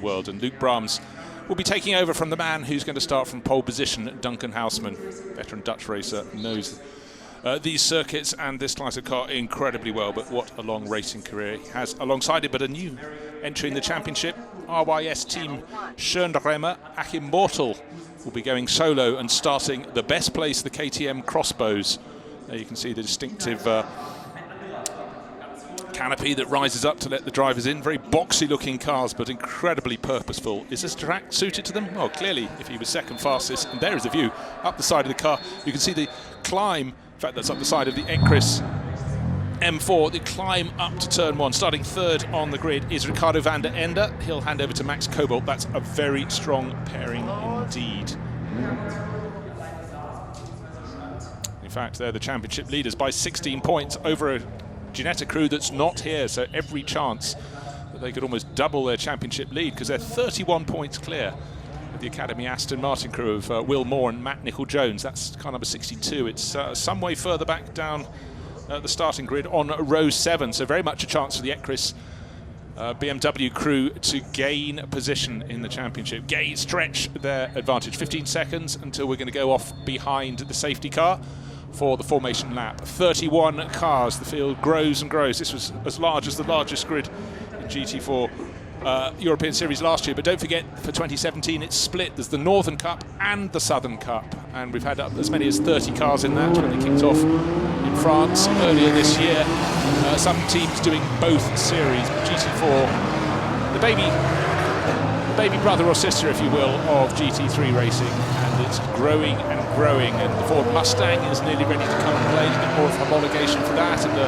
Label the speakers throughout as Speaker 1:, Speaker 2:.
Speaker 1: world, and Luke Brahms will be taking over from the man who's going to start from pole position, Duncan Houseman. Veteran Dutch racer, knows these circuits and this class of car incredibly well, but what a long racing career he has alongside it. But a new entry in the championship, RYS team Schönremmer, Achim Mortel will be going solo and starting the best place, the KTM Crossbows. There you can see the distinctive canopy that rises up to let the drivers in. Very boxy looking cars, but incredibly purposeful. Is this track suited to them? Well, clearly, if he was second fastest, and there is a view up the side of the car. You can see the climb, in fact that's up the side of the Ecris M4, the climb up to turn one. Starting third on the grid is Ricardo van der Ende. He'll hand over to Max Cobalt. That's a very strong pairing indeed. In fact, they're the championship leaders by 16 points over a Ginetta crew that's not here, so every chance that they could almost double their championship lead, because they're 31 points clear of the Academy Aston Martin crew of Will Moore and Matt Nicol-Jones. That's car number 62. It's some way further back down the starting grid on row 7, so very much a chance for the Ecris BMW crew to gain position in the championship, stretch their advantage. 15 seconds until we're going to go off behind the safety car for the formation lap. 31 cars, the field grows and grows. This was as large as the largest grid in GT4 European Series last year, but don't forget, for 2017 it's split. There's the Northern Cup and the Southern Cup, and we've had as many as 30 cars in that when they kicked off in France earlier this year. Some teams doing both series, but GT4, the baby brother or sister, if you will, of GT3 racing, and it's growing and growing, and the Ford Mustang is nearly ready to come and play. A bit more of homologation for that, and the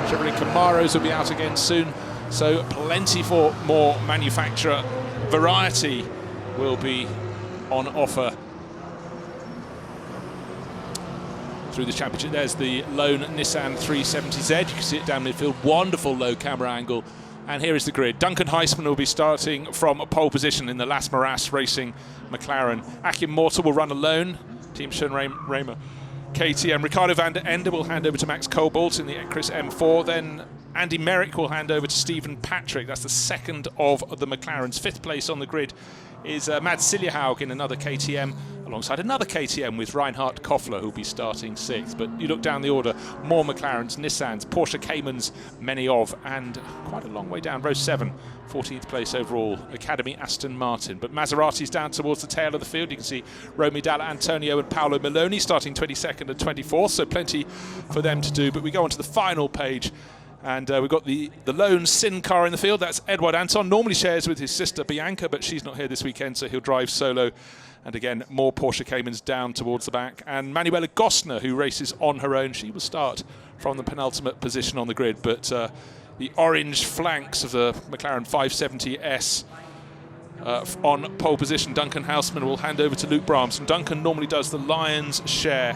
Speaker 1: Chevrolet Camaros will be out again soon, so plenty for more manufacturer variety will be on offer through the championship. There's the lone Nissan 370Z, you can see it down midfield, wonderful low camera angle. And here is the grid. Duncan Houseman will be starting from pole position in the Las Maras Racing McLaren. Achim Mortel will run alone, Team Schönremmer KTM. Ricardo van der Ende will hand over to Max Cobalt in the Ecris M4. Then Andy Merrick will hand over to Stephen Patrick. That's the second of the McLarens. Fifth place on the grid is Mads Siljehaug in another KTM, alongside another KTM with Reinhard Koffler, who'll be starting sixth. But you look down the order, more McLarens, Nissans, Porsche Caymans, many of, and quite a long way down, row 7, 14th place overall, Academy Aston Martin. But Maserati's down towards the tail of the field. You can see Romy Dalla Antonio and Paolo Meloni starting 22nd and 24th, so plenty for them to do. But we go on to the final page, and we've got the lone Sin car in the field. That's Edouard Anton. Normally shares with his sister Bianca, but she's not here this weekend, so he'll drive solo. And again, more Porsche Caymans down towards the back. And Manuela Gostner, who races on her own, she will start from the penultimate position on the grid. But the orange flanks of the McLaren 570S on pole position, Duncan Houseman will hand over to Luke Brahms. And Duncan normally does the lion's share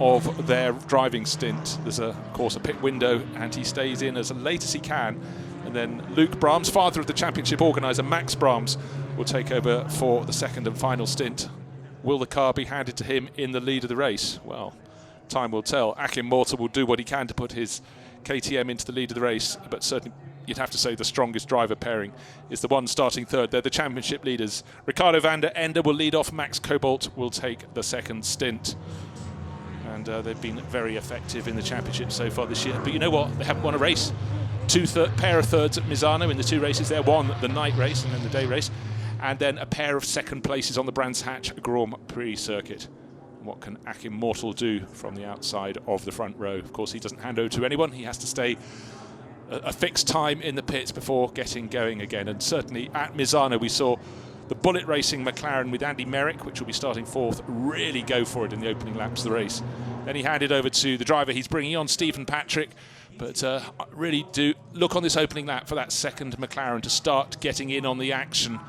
Speaker 1: of their driving stint. There's of course a pit window, and he stays in as late as he can. And then Luke Brahms, father of the championship organiser Max Brahms, will take over for the second and final stint. Will the car be handed to him in the lead of the race? Well, time will tell. Achim Mortel will do what he can to put his KTM into the lead of the race, but certainly you'd have to say the strongest driver pairing is the one starting third. They're the championship leaders. Ricardo van der Ende will lead off. Max Cobalt will take the second stint. And they've been very effective in the championship so far this year. But you know what? They haven't won a race. Pair of thirds at Misano in the two races there. One, the night race, and then the day race. And then a pair of second places on the Brands Hatch Grand Prix circuit. What can Achim Mortel do from the outside of the front row? Of course, he doesn't hand over to anyone. He has to stay a fixed time in the pits before getting going again. And certainly at Misano, we saw the Bullet Racing McLaren with Andy Merrick, which will be starting fourth, really go for it in the opening laps of the race. Then he handed over to the driver he's bringing on, Stephen Patrick. But really do look on this opening lap for that second McLaren to start getting in on the action.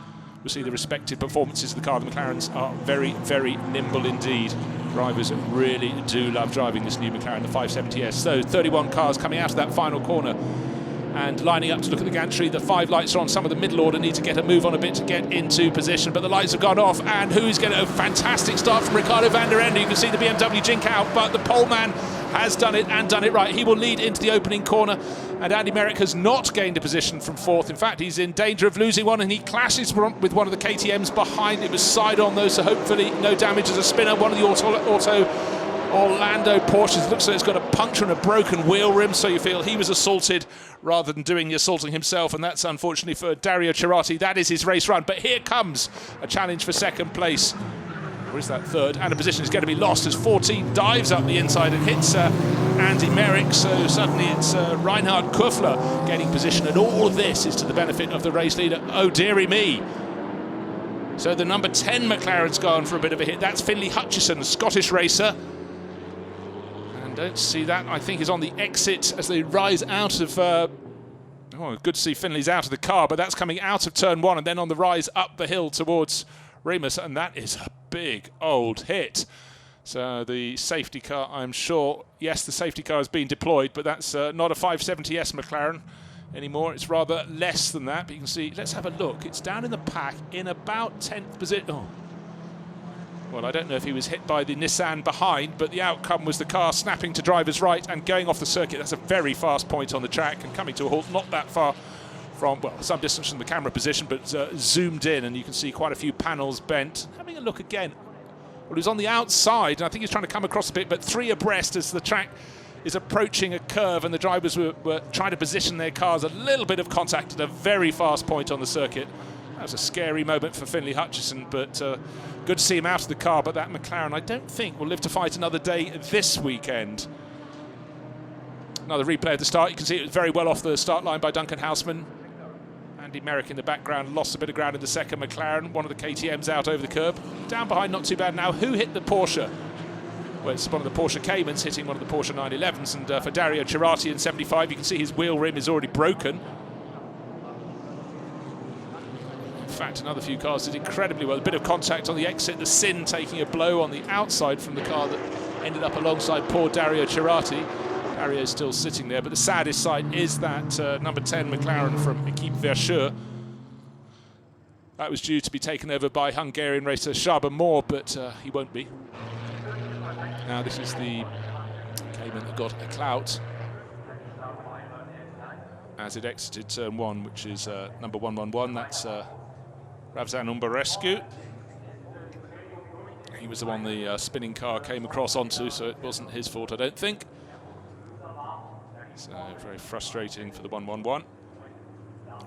Speaker 1: We'll see the respective performances of the car. The McLarens are very, very nimble indeed. Drivers really do love driving this new McLaren, the 570S. So 31 cars coming out of that final corner. and lining up to look at the gantry. The 5 lights are on. Some of the middle order need to get a move on a bit to get into position, but the lights have gone off, and who's getting a fantastic start from Ricardo van der Ende. You can see the BMW jink out, but the pole man has done it and done it right. He will lead into the opening corner, and Andy Merrick has not gained a position from 4th. In fact, he's in danger of losing one, and he clashes with one of the KTMs behind. It was side on though, so hopefully no damage as a spinner. One of the Auto Orlando Porsches looks like it's got a puncture and a broken wheel rim, so you feel he was assaulted rather than doing the assaulting himself, and that's unfortunately for Dario Cerati. That is his race run, but here comes a challenge for 2nd place. Or is that 3rd? And a position is going to be lost as 14 dives up the inside and hits Andy Merrick, so suddenly it's Reinhard Kuffler getting position, and all of this is to the benefit of the race leader. Oh dearie me. So the number 10 McLaren's gone for a bit of a hit. That's Finlay Hutchison, a Scottish racer. Don't see that. I think he's on the exit as they rise out of... oh, good to see Finlay's out of the car, but that's coming out of turn 1 and then on the rise up the hill towards Remus, and that is a big old hit. So the safety car, I'm sure, yes, the safety car has been deployed, but that's not a 570S McLaren anymore. It's rather less than that, but you can see, let's have a look. It's down in the pack in about 10th position. Oh. Well, I don't know if he was hit by the Nissan behind, but the outcome was the car snapping to driver's right and going off the circuit. That's a very fast point on the track and coming to a halt, not that far from, well, some distance from the camera position, but zoomed in, and you can see quite a few panels bent. Having a look again. Well, he was on the outside, and I think he's trying to come across a bit, but 3 abreast as the track is approaching a curve, and the drivers were trying to position their cars. A little bit of contact at a very fast point on the circuit. That was a scary moment for Finlay Hutchison, but good to see him out of the car. But that McLaren, I don't think, will live to fight another day this weekend. Another replay of the start. You can see it was very well off the start line by Duncan Houseman. Andy Merrick in the background lost a bit of ground in the 2nd McLaren. One of the KTMs out over the curb. Down behind, not too bad now. Who hit the Porsche? Well, it's one of the Porsche Caymans hitting one of the Porsche 911s. And for Dario Cerati in 75, you can see his wheel rim is already broken. In fact, another few cars did incredibly well. A bit of contact on the exit, the Sin taking a blow on the outside from the car that ended up alongside poor Dario Cerati. Dario's still sitting there, but the saddest sight is that number 10 McLaren from Equipe Verschure. That was due to be taken over by Hungarian racer Shaban Moore, but he won't be. Now this is the Cayman that got a clout as it exited turn 1, which is number 111. That's Ravzan Umbarescu. He was the one the spinning car came across onto, so it wasn't his fault, I don't think. So very frustrating for the 111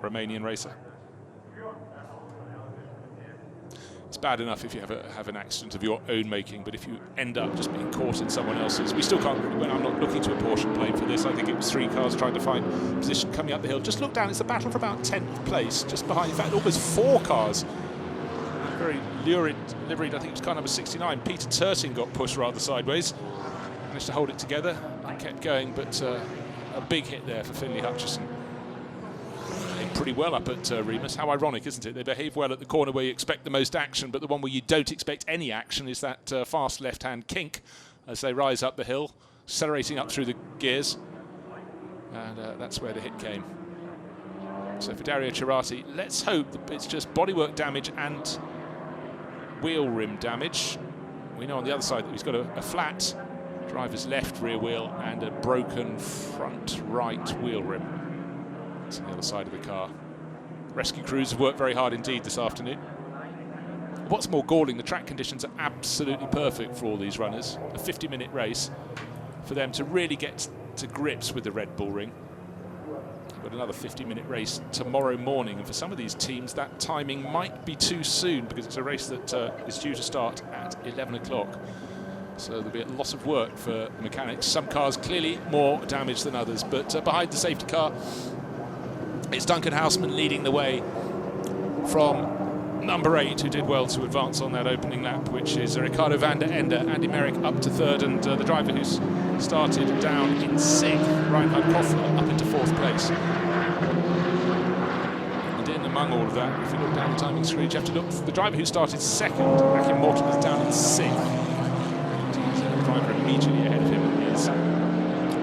Speaker 1: Romanian racer. It's bad enough if you have an accident of your own making, but if you end up just being caught in someone else's, we still can't really win. I'm not looking to apportion blame for this. I think it was 3 cars trying to find position coming up the hill. Just look down, it's a battle for about 10th place, just behind, in fact, almost 4 cars. Very liveried, I think it was car number 69. Peter Turting got pushed rather sideways. Managed to hold it together and kept going, but a big hit there for Finlay Hutchison. Pretty well up at Remus. How ironic, isn't it? They behave well at the corner where you expect the most action, but the one where you don't expect any action is that fast left-hand kink as they rise up the hill, accelerating up through the gears. And that's where the hit came. So for Dario Cerati, let's hope that it's just bodywork damage and wheel rim damage. We know on the other side that he's got a flat driver's left rear wheel and a broken front right wheel rim. On the other side of the car. Rescue crews have worked very hard indeed this afternoon. What's more galling, the track conditions are absolutely perfect for all these runners. A 50-minute race for them to really get to grips with the Red Bull Ring. But another 50-minute race tomorrow morning, and for some of these teams that timing might be too soon because it's a race that is due to start at 11 o'clock. So there'll be a lot of work for the mechanics. Some cars clearly more damaged than others, but behind the safety car it's Duncan Houseman leading the way from number 8, who did well to advance on that opening lap, which is Ricardo van der Ende. Andy Merrick up to 3rd, and the driver who's started down in 6th, Reinhard Koffler, up into 4th place. And in among all of that, if you look down the timing screen, you have to look for the driver who started 2nd, Achim Morton, is down in 6th. The driver immediately ahead of him is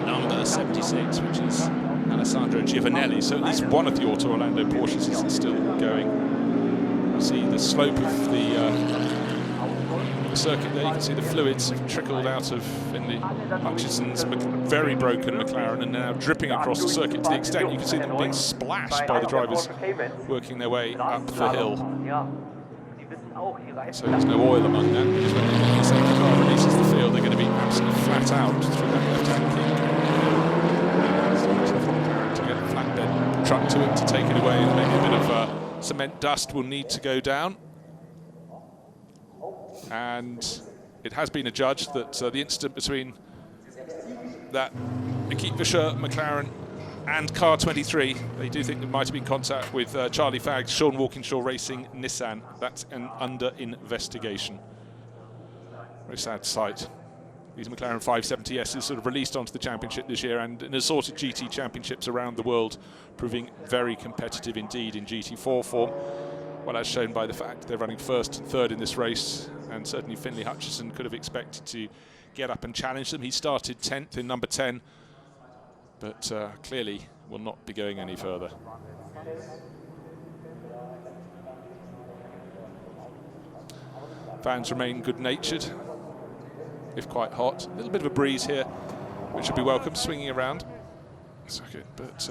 Speaker 1: number 76, which is Alessandro Giovanelli. So at least one of the Auto Orlando Porsches is still going. You see the slope of the circuit there. You can see the fluids have trickled out of Finley Hutchison's very broken McLaren and now dripping across the circuit to the extent you can see them being splashed by the drivers working their way up the hill. So there's no oil among them, because when the safety car releases the field, they're going to be absolutely flat out through that left-hand kick. So to get a flatbed truck to it to take it away, and maybe a bit of cement dust will need to go down. And it has been adjudged that the incident between that GT4 McLaren and car 23, they do think there might have been contact with Charlie Fagg's Sean Walkinshaw Racing Nissan. That's under investigation. Very sad sight. These McLaren 570Ss sort of released onto the championship this year, and in assorted GT championships around the world, proving very competitive indeed in GT4 form. Well, as shown by the fact they're running first and third in this race, and certainly Finley Hutchison could have expected to get up and challenge them. He started 10th in number 10, but clearly will not be going any further. Fans remain good-natured, if quite hot. A little bit of a breeze here, which should be welcome, swinging around. Circuit, but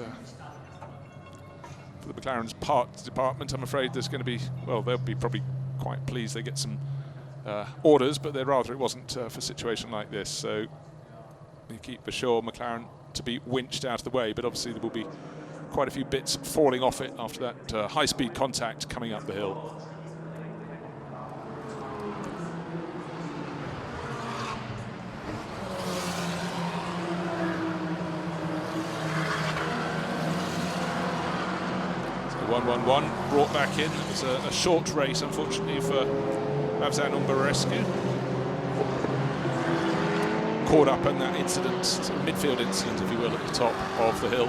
Speaker 1: for the McLaren's parts department, I'm afraid there's going to be, well, they'll be probably quite pleased they get some orders, but they'd rather it wasn't for a situation like this. So you keep for sure McLaren to be winched out of the way, but obviously there will be quite a few bits falling off it after that high-speed contact coming up the hill. So 1-1-1 brought back in. It was a short race, unfortunately, for Mavzan Umbarescu. Caught up in that incident, sort of midfield incident, if you will, at the top of the hill.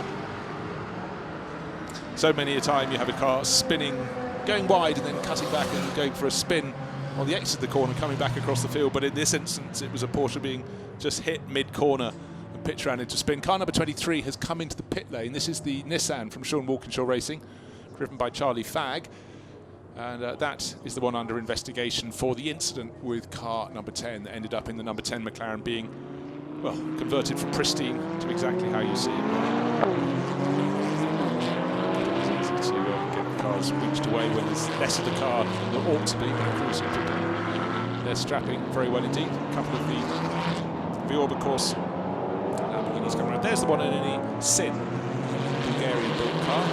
Speaker 1: So many a time you have a car spinning, going wide and then cutting back and going for a spin on the exit of the corner, coming back across the field. But in this instance, it was a Porsche being just hit mid-corner and pitch ran into spin. Car number 23 has come into the pit lane. This is the Nissan from Sean Walkinshaw Racing, driven by Charlie Fagg. And that is the one under investigation for the incident with car number 10 that ended up in the number 10 McLaren being, well, converted from pristine to exactly how you see it. It's easy to get the cars reached away when there's less of the car than there ought to be, but of course they're strapping very well indeed. A couple of the Viorba course Lamborghinis coming around. There's the one in any Sin, Bulgarian-built car.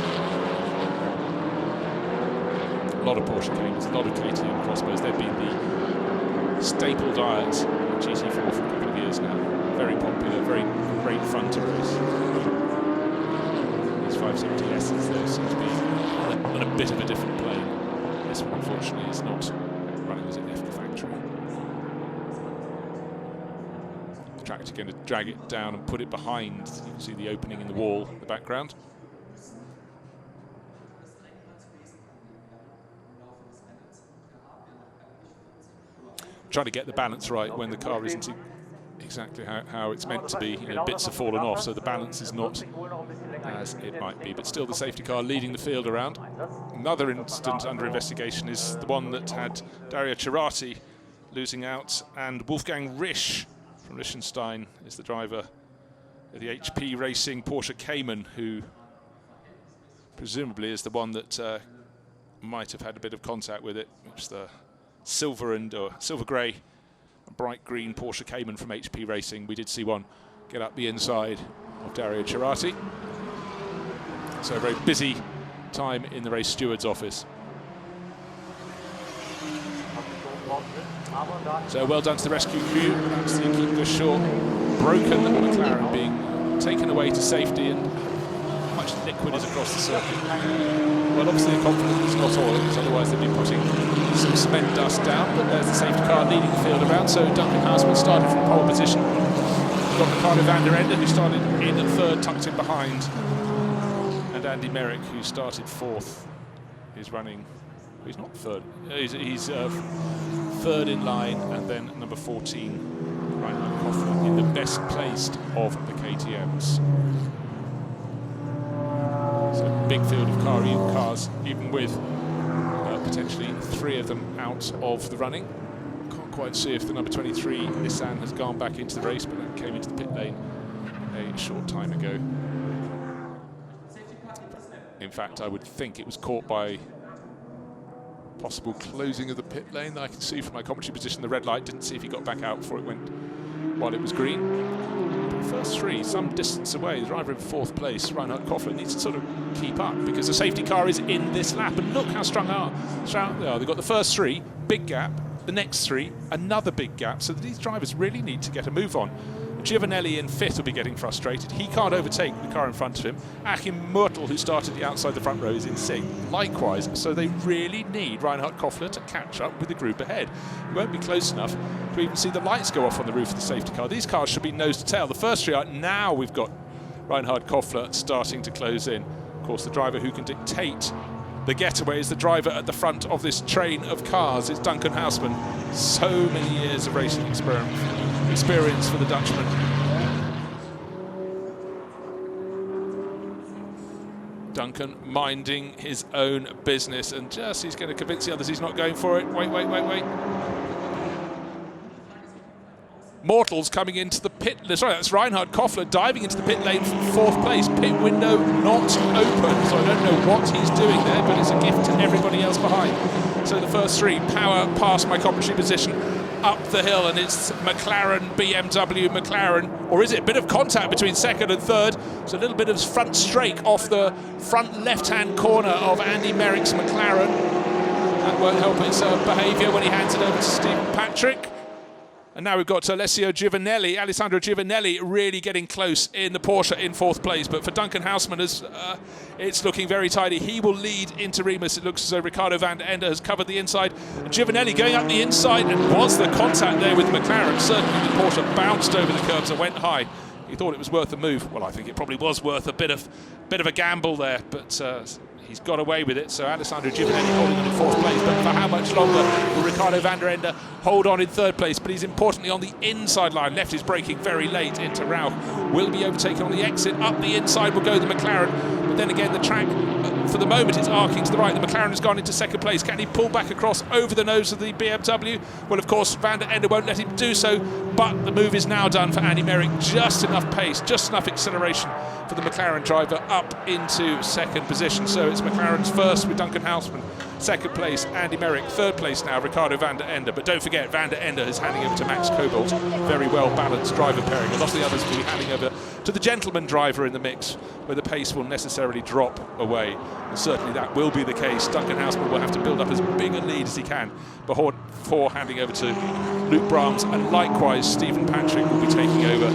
Speaker 1: A lot of Porsche Caymans, a lot of KTM crossbows. They've been the staple diets at GT4 for a couple of years now. Very popular, very great fun to race. These 570Ss, though, seem to be on a bit of a different plane. This one, unfortunately, is not running as it left the factory. The tractor going to drag it down and put it behind. You can see the opening in the wall in the background. Trying to get the balance right when the car isn't exactly how it's meant to be. You know, bits have fallen off, so the balance is not as it might be. But still, the safety car leading the field around. Another incident under investigation is the one that had Dario Cerati losing out, and Wolfgang Risch from Liechtenstein is the driver of the HP Racing Porsche Cayman, who presumably is the one that might have had a bit of contact with it, which is the silver grey, bright green Porsche Cayman from HP Racing. We did see one get up the inside of Dario Cerati. So a very busy time in the race steward's office. So well done to the rescue crew. That's the GT4 broken McLaren being taken away to safety, and how much liquid is across the circuit. Well, obviously the confidence is not oil, because otherwise they'd be putting some cement dust down. But there's the safety car leading the field around. So Duncan Houseman started from pole position. We've got Ricardo van der Ende, who started in at third, tucked in behind. And Andy Merrick, who started fourth, is running. He's not third. He's third in line, and then number 14, Ryan Coughlin, in the best placed of the KTMs. big field of cars, even with potentially 3 of them out of the running. Can't quite see if the number 23 Nissan has gone back into the race, but that came into the pit lane a short time ago. In fact, I would think it was caught by possible closing of the pit lane that I can see from my commentary position. The red light, didn't see if he got back out before it went while it was green. But the first 3, some distance away, the driver in 4th place, Reinhard Koffler, needs to sort of keep up because the safety car is in this lap. And look how strung out they are. They've got the first 3, big gap, the next 3, another big gap. So these drivers really need to get a move on. Giovanelli in 5th will be getting frustrated. He can't overtake the car in front of him. Achim Myrtle, who started the outside the front row, is in 6th. Likewise, so they really need Reinhard Koffler to catch up with the group ahead. It won't be close enough to even see the lights go off on the roof of the safety car. These cars should be nose to tail. The first 3 are. Now we've got Reinhard Koffler starting to close in. Of course, the driver who can dictate the getaway is the driver at the front of this train of cars. It's Duncan Houseman. So many years of racing experience for the Dutchman. Duncan minding his own business, and just he's going to convince the others he's not going for it. Wait. Mortals coming into the pit. Sorry, that's Reinhard Koffler diving into the pit lane from 4th place. Pit window not open, so I don't know what he's doing there, but it's a gift to everybody else behind. So the first 3 power past my commentary position up the hill, and it's McLaren, BMW, McLaren, or is it a bit of contact between 2nd and 3rd? So a little bit of front strake off the front left-hand corner of Andy Merrick's McLaren. That won't help his behaviour when he hands it over to Stephen Patrick. And now we've got Alessandro Giovanelli really getting close in the Porsche in 4th place. But for Duncan Houseman, it's looking very tidy. He will lead into Remus. It looks as though Ricardo van der Ende has covered the inside. And Giovanelli going up the inside, and was the contact there with McLaren. Certainly the Porsche bounced over the curbs and went high. He thought it was worth a move. Well, I think it probably was worth a bit of a gamble there, but he's got away with it. So Alessandro Giovanelli holding on in 4th place, but for how much longer will Ricardo van der Ende hold on in 3rd place? But he's importantly on the inside line. Left is braking very late into Rauch. Will be overtaken on the exit. Up the inside will go the McLaren, but then again the track for the moment is arcing to the right. The McLaren has gone into 2nd place. Can he pull back across over the nose of the BMW? Well, of course, van der Ende won't let him do so, but the move is now done for Andy Merrick. Just enough pace, just enough acceleration for the McLaren driver up into 2nd position. So it's McLaren's first with Duncan Houseman, 2nd place Andy Merrick, 3rd place now Ricardo van der Ende. But don't forget, van der Ende is handing over to Max Cobalt. Very well balanced driver pairing. A lot of the others will be handing over to the gentleman driver in the mix, where the pace will necessarily drop away. And certainly that will be the case. Duncan Houseman will have to build up as big a lead as he can before handing over to Luke Brahms, and likewise Stephen Patrick will be taking over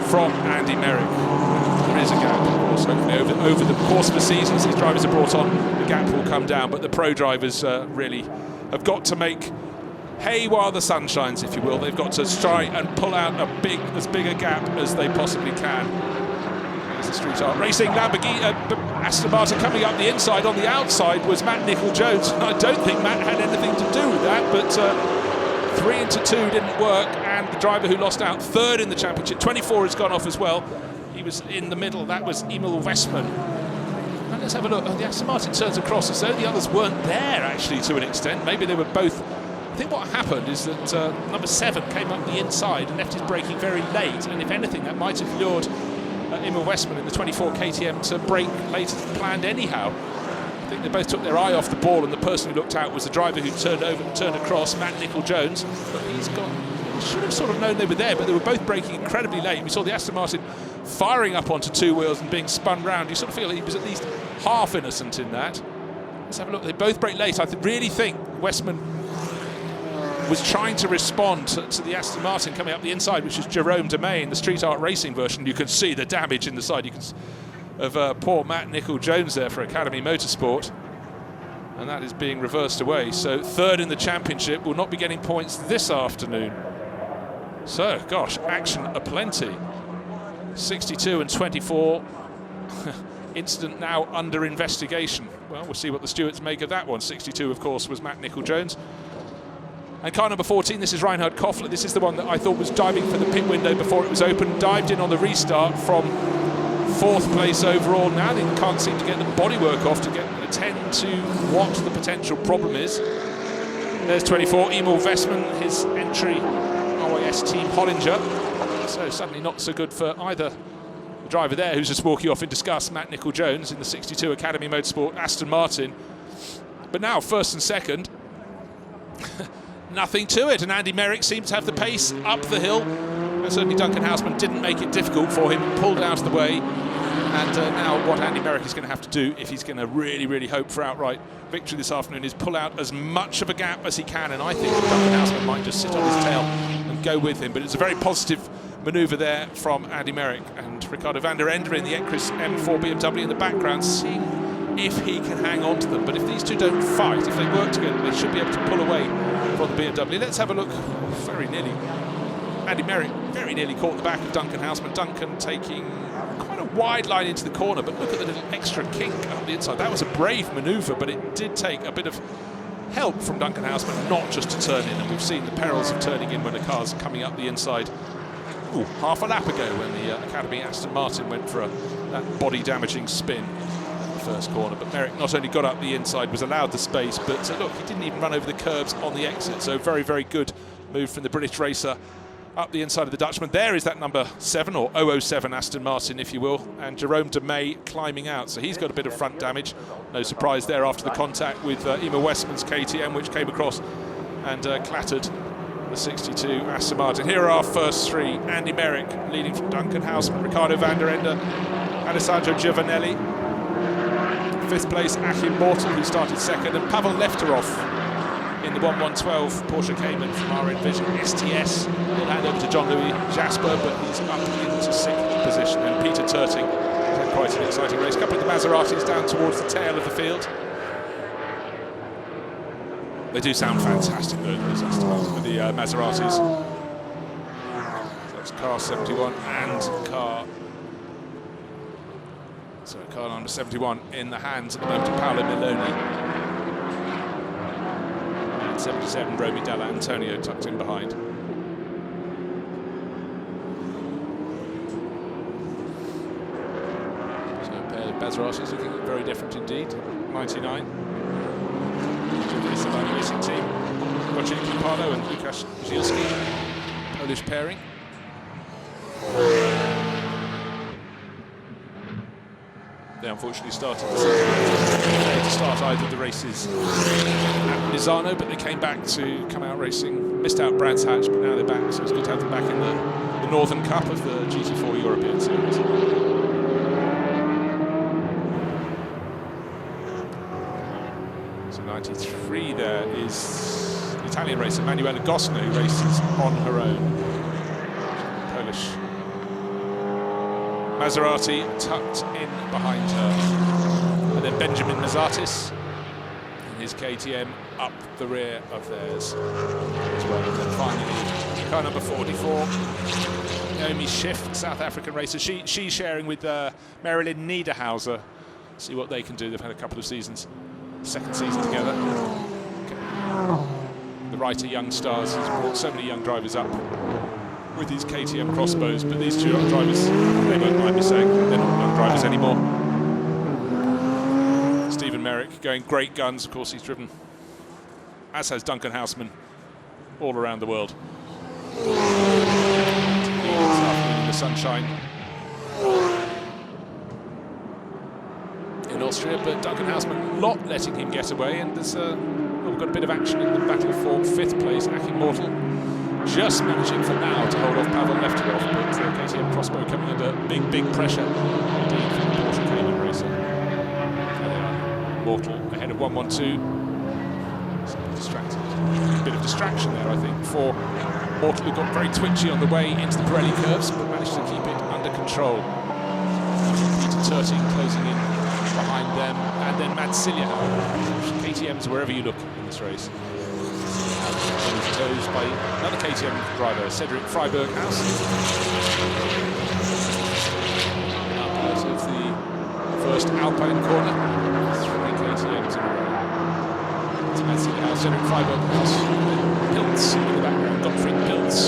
Speaker 1: from Andy Merrick. There is a gap, of course. Hopefully over the course of the season, as these drivers are brought on, the gap will come down. But the pro drivers really have got to make hay while the sun shines, if you will. They've got to try and pull out as big a gap as they possibly can. There's the Street Art Racing Lamborghini, Aston Martin coming up the inside. On the outside was Matt Nicol-Jones. I don't think Matt had anything to do with that, but 3 into 2 didn't work, and the driver who lost out 3rd in the championship, 24, has gone off as well. He was in the middle. That was Emil Westman. And let's have a look. The Aston Martin turns across as though the others weren't there, actually, to an extent. Maybe they were both. I think what happened is that number 7 came up the inside and left his braking very late, and if anything, that might have lured Emil Westman in the 24 KTM to brake later than planned anyhow. I think they both took their eye off the ball, and the person who looked out was the driver who turned across, Matt Nicol-Jones. But he should have sort of known they were there, but they were both braking incredibly late. We saw the Aston Martin firing up onto 2 wheels and being spun round. You sort of feel he was at least half innocent in that. Let's have a look. They both brake late. I really think Westman was trying to respond to the Aston Martin coming up the inside, which is Jerome Domain, the Street Art Racing version. You can see the damage in the side of poor Matt Nicol-Jones there for Academy Motorsport. And that is being reversed away. So 3rd in the championship, will not be getting points this afternoon. So, gosh, action aplenty. 62 and 24. Incident now under investigation. Well, we'll see what the stewards make of that one. 62, of course, was Matt Nicol-Jones. And car number 14, this is Reinhard Koffler. This is the one that I thought was diving for the pit window before it was open. Dived in on the restart from 4th place overall now. They can't seem to get the bodywork off to attend to what the potential problem is. There's 24, Emil Vestman, his entry, RYS Team Hollinger. So suddenly not so good for either the driver there, who's just walking off in disgust, Matt Nicol-Jones in the 62 Academy Motorsport Aston Martin. But now 1st and 2nd, nothing to it, and Andy Merrick seems to have the pace up the hill, and certainly Duncan Houseman didn't make it difficult for him, pulled out of the way. And now what Andy Merrick is going to have to do, if he's going to really hope for outright victory this afternoon, is pull out as much of a gap as he can, and I think that Duncan Houseman might just sit on his tail and go with him. But it's a very positive manoeuvre there from Andy Merrick, and Ricardo van der Ende in the Ecris M4 BMW in the background, seeing if he can hang on to them. But if these two don't fight, if they work together, they should be able to pull away from the BMW. Let's have a look. Very nearly, Andy Merrick very nearly caught the back of Duncan Houseman. Duncan taking quite a wide line into the corner, but look at the little extra kink up the inside. That was a brave manoeuvre, but it did take a bit of help from Duncan Houseman not just to turn in, and we've seen the perils of turning in when a car's coming up the inside. Half a lap ago when the Academy Aston Martin went for that body-damaging spin at the first corner. But Merrick not only got up the inside, was allowed the space, but look, he didn't even run over the curbs on the exit. So very good move from the British racer up the inside of the Dutchman. There is that number 7, or 007 Aston Martin, if you will, and Jerome de May climbing out. So he's got a bit of front damage. No surprise there after the contact with Emil Westman's KTM, which came across and clattered the 62 Aston Martin. Here are our first 3. Andy Merrick leading from Duncan Houseman, Ricardo van der Ende, Alessandro Giovanelli. 5th place, Achim Mortel, who started 2nd, and Pavel Lefterov in the 1112 Porsche Cayman from RN Vision STS. He'll hand over to Jean-Louis Jasper, but he's up into 6th position. And Peter Turting had quite an exciting race. A couple of the Maseratis down towards the tail of the field. They do sound fantastic, though, those Aston Martins with the Maseratis. So that's car 71 and car number 71 in the hands at the moment of Paolo Miloni. And 77, Romy Della Antonio tucked in behind. So a pair of Maseratis looking very different indeed. 99. The racing team, Wojciech Kipalo and Łukasz Zielski, Polish pairing. They unfortunately started to start either of the races at Misano, but they came back to come out racing, missed out Brands Hatch, but now they're back, so it's good to have them back in the Northern Cup of the GT4 European Series. So 93 there is the Italian racer Manuela Gosno, who races on her own. Polish Maserati tucked in behind her. And then Benjamin Mazatis and his KTM up the rear of theirs as well. And then finally, car number 44, Naomi Schiff, South African racer. She's sharing with Marilyn Niederhauser. See what they can do. They've had a couple of seasons, 2nd season together. The writer Young Stars has brought so many young drivers up with these KTM crossbows, but these two young drivers, they won't mind me saying, they're not young drivers anymore. Stephen Merrick going great guns. Of course, he's driven, as has Duncan Houseman, all around the world. In the sunshine in Austria, but Duncan Houseman not letting him get away, and there's we've got a bit of action in the battle for 5th place. Achim Mortel just managing for now to hold off Pavel Lefterov, but KTM crossbow coming under big pressure indeed from the Porsche Cayman racer. There they are, Mortel ahead of 112. Distracted. A bit of distraction there, I think, for Mortel, who got very twitchy on the way into the Pirelli curves, but managed to keep it under control. Peter Turting closing in behind them, and then Mad Silja, KTMs wherever you look in this race. Toes by another KTM driver, Cedric Freiberghaus. Up out of the first Alpine corner, 3 KTMs in a row. It's Mad Silja, Cedric Freiberghaus, Pilz in the background, Gottfried Pilz.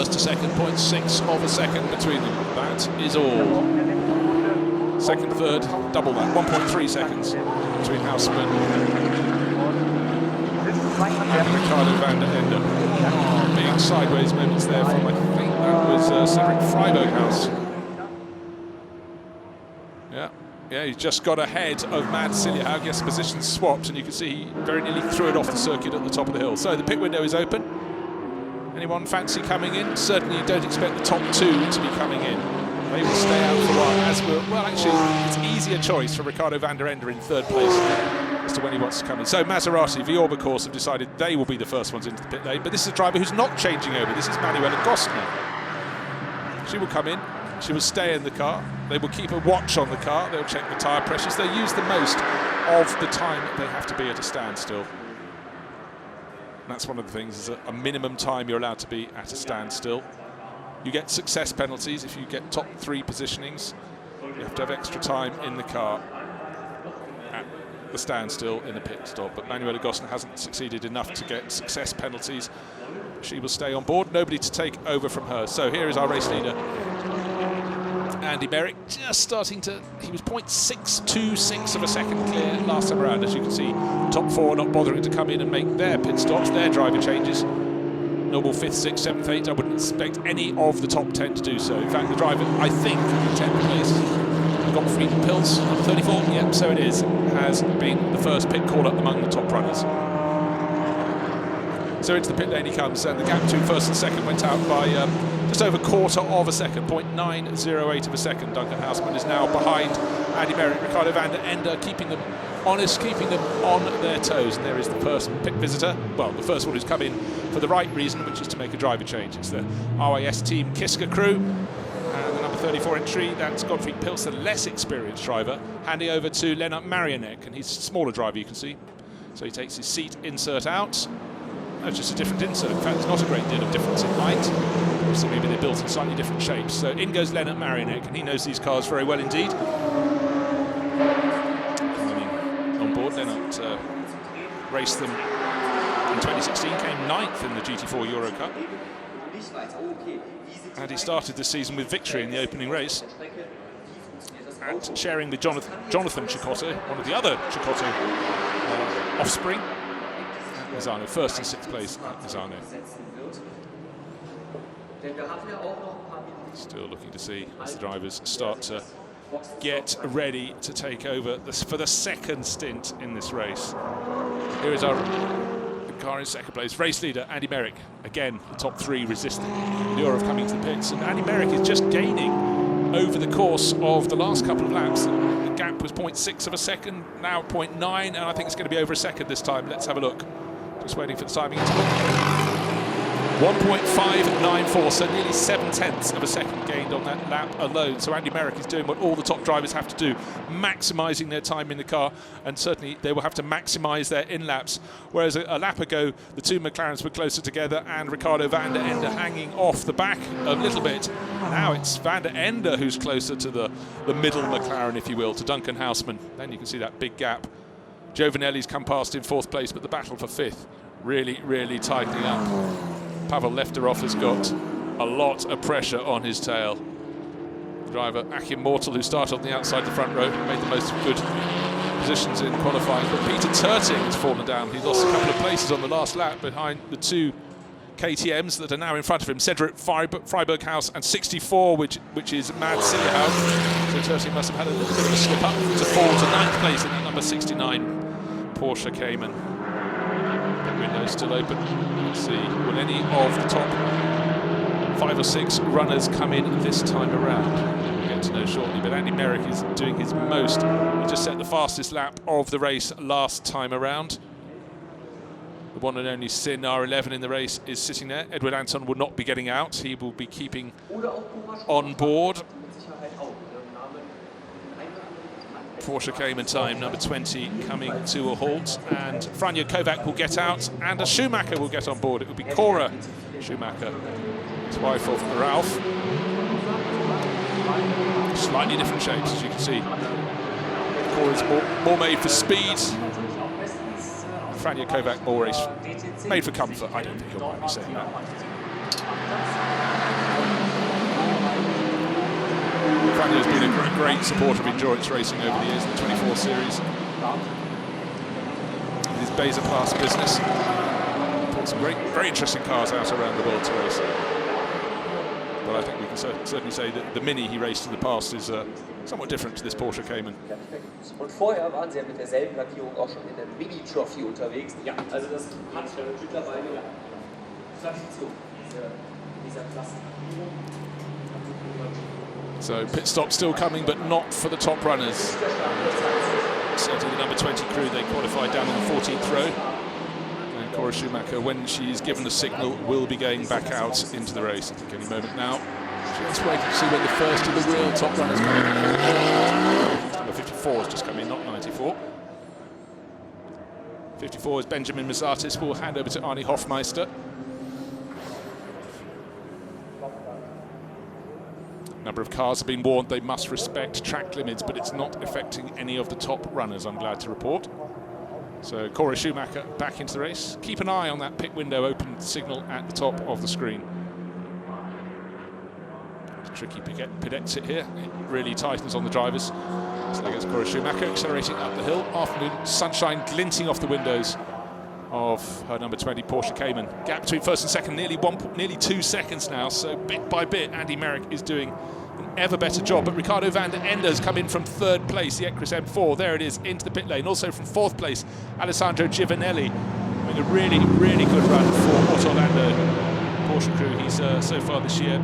Speaker 1: first to second, 0.6 of a second between them. That is all. Second, third, double that, 1.3 seconds between Houseman and Ricardo van der Ende. Being sideways moments there from, I think that was Cedric Freiberghaus. Yeah, he's just got ahead of Mads Siljehaug. Yes, positions swapped, and you can see he very nearly threw it off the circuit at the top of the hill. So the pit window is open. Anyone fancy coming in? Certainly you don't expect the top two to be coming in. They will stay out for a while, as will, well, actually, it's easier choice for Ricardo van der Ende in third place as to when he wants to come in. So Maserati, Viorba, of course, have decided they will be the first ones into the pit lane, but this is a driver who's not changing over. This is Manuela Gostner. She will come in. She will stay in the car. They will keep a watch on the car. They'll check the tyre pressures. They'll use the most of the time they have to be at a standstill. And that's one of the things, is a minimum time you're allowed to be at a standstill. You get success penalties if you get top 3 positionings. You have to have extra time in the car at the standstill in a pit stop. But Manuela Gostner hasn't succeeded enough to get success penalties. She will stay on board. Nobody to take over from her. So here is our race leader, Andy Merrick, just starting to, he was 0.626 of a second clear last time around. As you can see, top 4 not bothering to come in and make their pit stops, their driver changes. Normal 5th, 6th, 7th, 8th, I wouldn't expect any of the top 10 to do so. In fact, the driver, I think, in 10th place, Gottfried Pils, number 34, yep, so it is, has been the first pit call up among the top runners. So into the pit lane he comes, and the gap between first and second went out by just over a quarter of a second, 0.908 of a second. Duncan Houseman is now behind Andy Merrick, Ricardo van der Ende, keeping them honest, keeping them on their toes. And there is the first pit visitor, well, the first one who's come in for the right reason, which is to make a driver change. It's the RIS Team Kiska crew. And the number 34 entry, that's Gottfried Pils, the less experienced driver, handing over to Lennart Marianek, and he's a smaller driver, you can see. So he takes his seat insert out. No, just a different insert. In fact, there's not a great deal of difference in height. So maybe they're built in slightly different shapes. So in goes Lennart Marianek, and he knows these cars very well indeed. On board, Lennart raced them in 2016, came 9th in the GT4 Euro Cup. And he started this season with victory in the opening race, and sharing with Jonathan Cecotto, one of the other Cecotto offspring. Misano, first and 6th place at Misano. Still looking to see as the drivers start to get ready to take over for the second stint in this race. Here is our car in second place. Race leader, Andy Merrick. Again, the top 3 resisting the lure of coming to the pits. And Andy Merrick is just gaining over the course of the last couple of laps. The gap was 0.6 of a second, now 0.9, and I think it's going to be over a second this time. Let's have a look. Just waiting for the timing. 1.594, so nearly 7/10 of a second gained on that lap alone. So Andy Merrick is doing what all the top drivers have to do, maximising their time in the car, and certainly they will have to maximise their in-laps. Whereas a lap ago, the 2 McLarens were closer together, and Ricardo van der Ende hanging off the back a little bit. Now it's van der Ende who's closer to the middle McLaren, if you will, to Duncan Houseman. Then you can see that big gap. Giovanelli's come past in 4th place, but the battle for 5th really, really tightening up. Pavel Lefterov has got a lot of pressure on his tail. The driver, Achim Mortel, who started on the outside of the front row, made the most of good positions in qualifying. But Peter Turting has fallen down. He lost a couple of places on the last lap behind the 2 KTMs that are now in front of him. Cedric Freiberghaus and 64, which is Mads Siljehaug. So Turting must have had a little bit of a slip up to fall to 9th place in that number 69 Porsche Cayman. The window's still open. Let's see, will any of the top 5 or 6 runners come in this time around? We'll get to know shortly, but Andy Merrick is doing his most. He just set the fastest lap of the race last time around. The one and only Sin R11 in the race is sitting there. Edward Anton will not be getting out. He will be keeping on board. Porsche Cayman time, number 20, coming to a halt, and Franja Kovac will get out, and a Schumacher will get on board. It will be Cora Schumacher, his wife of Ralph. Slightly different shapes, as you can see. Cora's more made for speed. Franja Kovac more made for comfort. I don't think you'll mind me saying that. Franio's been a great supporter of endurance racing over the years in the 24 series. With his Beza class business, put some very interesting cars out around the world to race. But I think we can certainly say that the Mini he raced in the past is somewhat different to this Porsche Cayman.
Speaker 2: Und vorher waren sie ja mit derselben Lackierung auch schon in der Mini-Trophy unterwegs. Ja, also das hat mittlerweile Tradition, dieser Klasse.
Speaker 1: So pit stop still coming, but not for the top runners. Certainly the number 20 crew, they qualified down on the 14th row. And Cora Schumacher, when she's given the signal, will be going back out into the race. I think any moment now. Just waiting to see when the first of the real top runners come in. Number 54 has just come in, not 94. 54 is Benjamin Mazatis. We'll hand over to Arnie Hofmeister. Number of cars have been warned they must respect track limits, but it's not affecting any of the top runners, I'm glad to report. So Cora Schumacher back into the race. Keep an eye on that pit window open signal at the top of the screen. Tricky pit exit here. It really tightens on the drivers. So there goes Cora Schumacher accelerating up the hill. Afternoon sunshine glinting off the windows of her number 20 Porsche Cayman. Gap between first and second nearly 2 seconds now. So bit by bit, Andy Merrick is doing an ever better job. But Ricardo van der Ende has come in from third place, the Ecris M4. There it is, into the pit lane. Also from fourth place, Alessandro Giovanelli. Doing a really, really good run for Auto Orlando Porsche crew. He's so far this year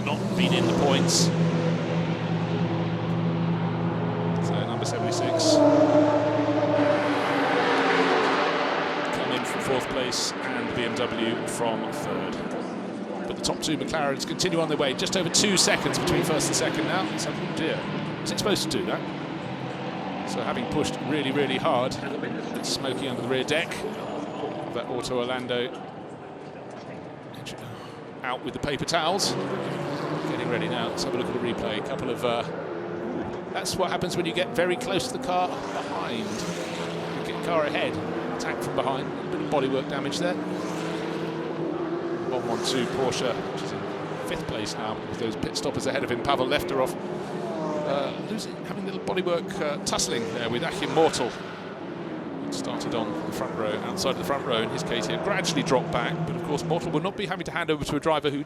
Speaker 1: not been in the points. So number 76 come in from fourth place and BMW from third. But the top two McLarens continue on their way. Just over 2 seconds between first and second now. So, oh dear, was it supposed to do that? So having pushed really, really hard, it's smoking under the rear deck of that Auto Orlando. Out with the paper towels. Getting ready now. Let's have a look at the replay. A couple of... that's what happens when you get very close to the car behind. You get the car ahead, attack from behind. A bit of bodywork damage there. 112 Porsche, which is in fifth place now with those pit stoppers ahead of him. Pavel Lefterov having a little bodywork tussling there with Achim Mortel. Started on the front row, outside of the front row in his case here, gradually dropped back, but of course Mortel will not be having to hand over to a driver who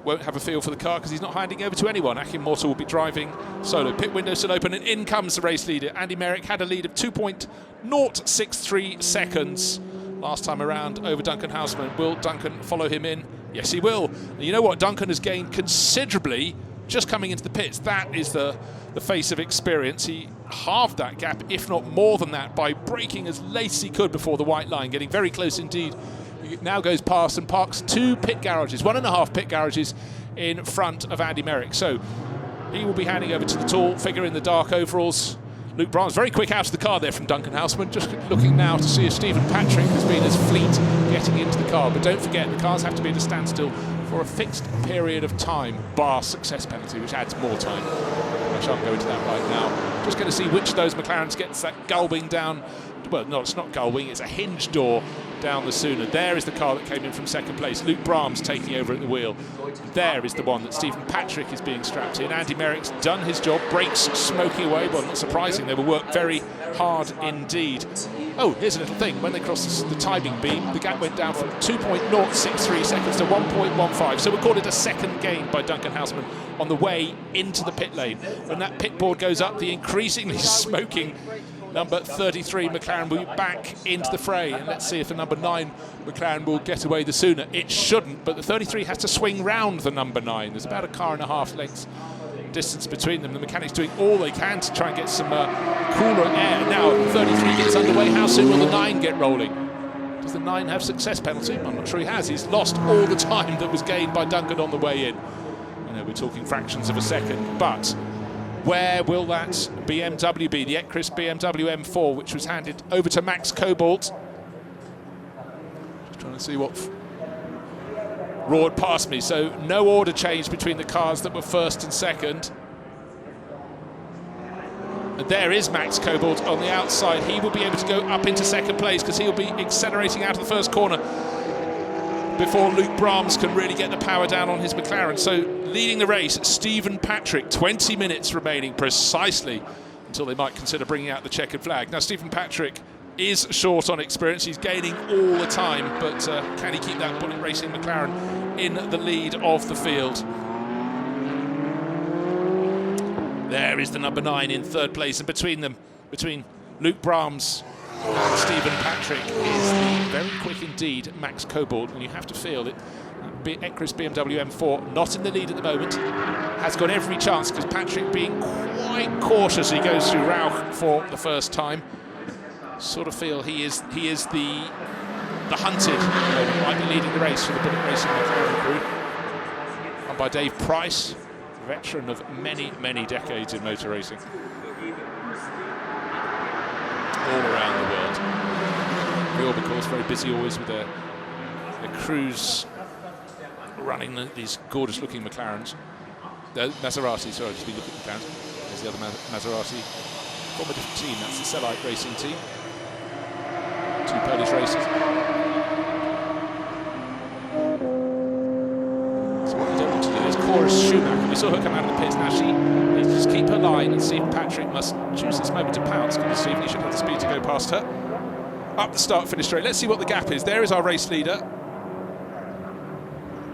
Speaker 1: won't have a feel for the car because he's not handing over to anyone. Achim Mortel will be driving solo. Pit window still open and in comes the race leader. Andy Merrick had a lead of 2.063 seconds last time around over Duncan Houseman. Will Duncan follow him in? Yes, he will. And you know what? Duncan has gained considerably just coming into the pits. That is the face of experience. He halved that gap, if not more than that, by braking as late as he could before the white line, getting very close indeed. He now goes past and parks 2 pit garages, 1.5 pit garages in front of Andy Merrick. So he will be handing over to the tall figure in the dark overalls, Luke Brahms. Very quick out of the car there from Duncan Houseman, just looking now to see if Stephen Patrick has been as fleet getting into the car. But don't forget, the cars have to be at a standstill for a fixed period of time, bar success penalty, which adds more time. I shan't go into that right now. Just going to see which of those McLarens gets that gull wing down. Well, no, it's not gull wing, it's a hinge door down the sooner. There is the car that came in from second place. Luke Brahms taking over at the wheel. There is the one that Stephen Patrick is being strapped in. Andy Merrick's done his job. Brakes smoking away. Well, not surprising. They will work very hard indeed. Oh, here's a little thing. When they crossed the timing beam, the gap went down from 2.063 seconds to 1.15. So we'll call it a second gain by Duncan Houseman on the way into the pit lane. When that pit board goes up, the increasingly smoking number 33 McLaren will be back into the fray, and let's see if the number 9 McLaren will get away the sooner. It shouldn't, but the 33 has to swing round the number 9. There's about a car and a half lengths distance between them. The mechanics doing all they can to try and get some cooler air. Now the 33 gets underway. How soon will the 9 get rolling? Does the 9 have success penalty? I'm not sure he has. He's lost all the time that was gained by Duncan on the way in. I know we're talking fractions of a second, but where will that BMW be? The Ecris BMW M4, which was handed over to Max Cobalt. Just trying to see what roared past me. So no order change between the cars that were first and second. And there is Max Cobalt on the outside. He will be able to go up into second place because he'll be accelerating out of the first corner. before Luke Brahms can really get the power down on his McLaren. So leading the race, Stephen Patrick, 20 minutes remaining precisely until they might consider bringing out the checkered flag. Now, Stephen Patrick is short on experience. He's gaining all the time, but can he keep that Bullet Racing McLaren in the lead of the field? There is the number 9 in third place, and between them, between Luke Brahms and Stephen Patrick, is the very quick indeed Max Cobalt, and you have to feel it. Ecris BMW M4 not in the lead at the moment, has got every chance because Patrick being quite cautious. He goes through Rauch for the first time. Sort of feel he is the hunted, who might be leading the race for the Bullet Racing McLaren crew. And by Dave Price, veteran of many decades in motor racing, all around the world. The Orbicals very busy always with their crews running these gorgeous-looking McLarens. Maserati, sorry, I've just been looking at the count. There's the other Maserati from a different team. That's the Cellite Racing team. 2 Polish racers. So what you don't want to do is Cora Schumacher. We saw her come out of the pits. Now she needs to just keep her line, and Stephen Patrick must choose this moment to pounce because Stephen, he should have the speed to go past her. Up the start-finish straight. Let's see what the gap is. There is our race leader,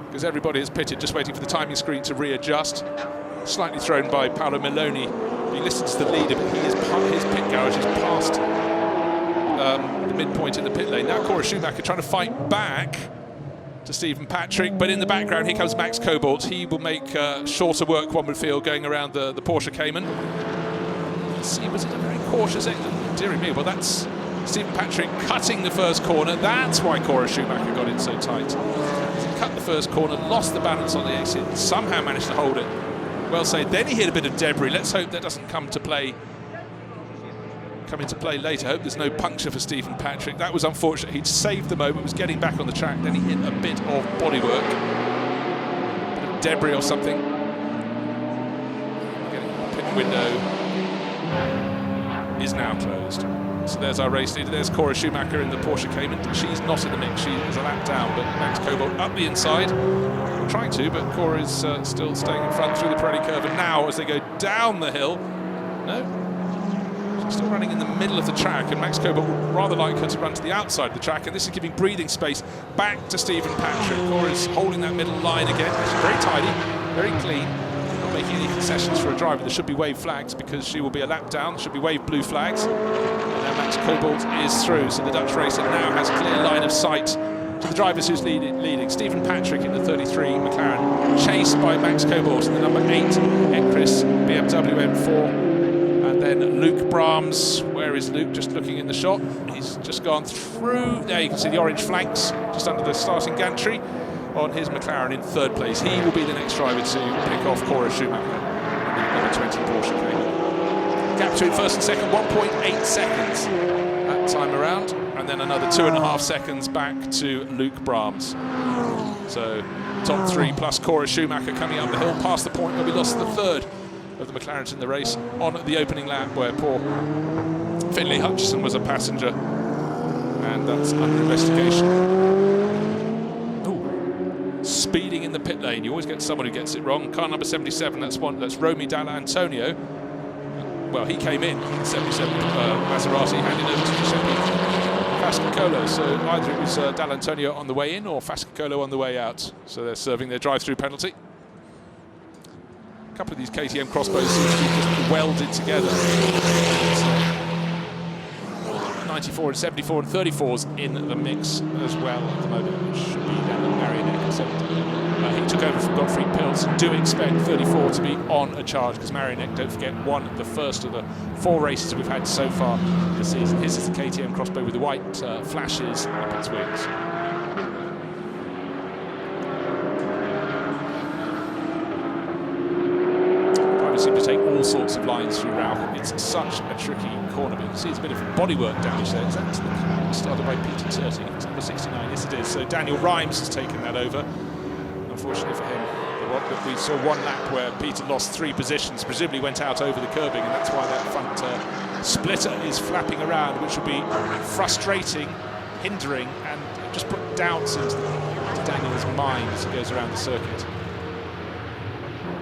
Speaker 1: because everybody is pitted, just waiting for the timing screen to readjust. Slightly thrown by Paolo Meloni. He listens to the leader, but his pit garage is past the midpoint in the pit lane. Now Cora Schumacher trying to fight back to Stephen Patrick, but in the background here comes Max Cobalt. He will make shorter work, one would feel, going around the Porsche Cayman. Let's see, was it a very cautious exit? Dear me, well that's Stephen Patrick cutting the first corner. That's why Cora Schumacher got in so tight. He cut the first corner, lost the balance on the exit, somehow managed to hold it. Well said. Then he hit a bit of debris. Let's hope that doesn't come into play later. Hope there's no puncture for Stephen Patrick. That was unfortunate. He'd saved the moment, was getting back on the track, then he hit a bit of bodywork, a bit of debris or something. The pit window is now closed. So there's our race leader. There's Cora Schumacher in the Porsche Cayman. She's not in the mix. She is a lap down, but Max Cobalt up the inside. Trying to, but Cora is still staying in front through the Pirelli curve. And now, as they go down the hill, no, she's still running in the middle of the track, and Max Cobalt would rather like her to run to the outside of the track, and this is giving breathing space back to Stephen Patrick. Cora is holding that middle line again. She's very tidy, very clean. Not making any concessions for a driver. There should be wave flags because she will be a lap down. There should be wave blue flags. And now Max Cobalt is through, so the Dutch racer now has a clear line of sight to the drivers who's leading. Stephen Patrick in the 33 McLaren, chased by Max Cobalt in the number 8 Ecris BMW M4. And then Luke Brahms. Where is Luke? Just looking in the shot. He's just gone through. There you can see the orange flanks just under the starting gantry on his McLaren in third place. He will be the next driver to pick off Cora Schumacher in the number 20 Porsche Cayman. Gap between first and second, 1.8 seconds that time around, and then another 2.5 seconds back to Luke Brahms. So top 3 plus Cora Schumacher coming up the hill past the point where we lost the third of the McLarens in the race on the opening lap, where poor Finlay Hutchison was a passenger, and that's under investigation. Speeding in the pit lane, you always get someone who gets it wrong. Car number 77, that's Romy Dall'Antonio. Well, he came in 77 Maserati, handed over to Giuseppe Fascicolo. So either it was Dall'Antonio on the way in or Fascicolo on the way out. So they're serving their drive-through penalty. A couple of these KTM crossbows seem to be just welded together. 94 and 74 and 34s in the mix as well at the moment, which should be down at Marionette. So he took over from Gottfried Pilz. Do expect 34 to be on a charge, because Marionette, don't forget, won the first of the 4 races we've had so far this season. His is the KTM crossbow with the white flashes up its wings. Seem to take all sorts of lines through Rauch. It's such a tricky corner, but you can see it's a bit of bodywork damage there. Is that started by Peter Turty? It's number 69. Yes, it is. So Daniel Rhymes has taken that over. Unfortunately for him, we saw one lap where Peter lost 3 positions, presumably went out over the curbing, and that's why that front splitter is flapping around, which will be frustrating, hindering, and just put doubts into the Daniel's mind as he goes around the circuit.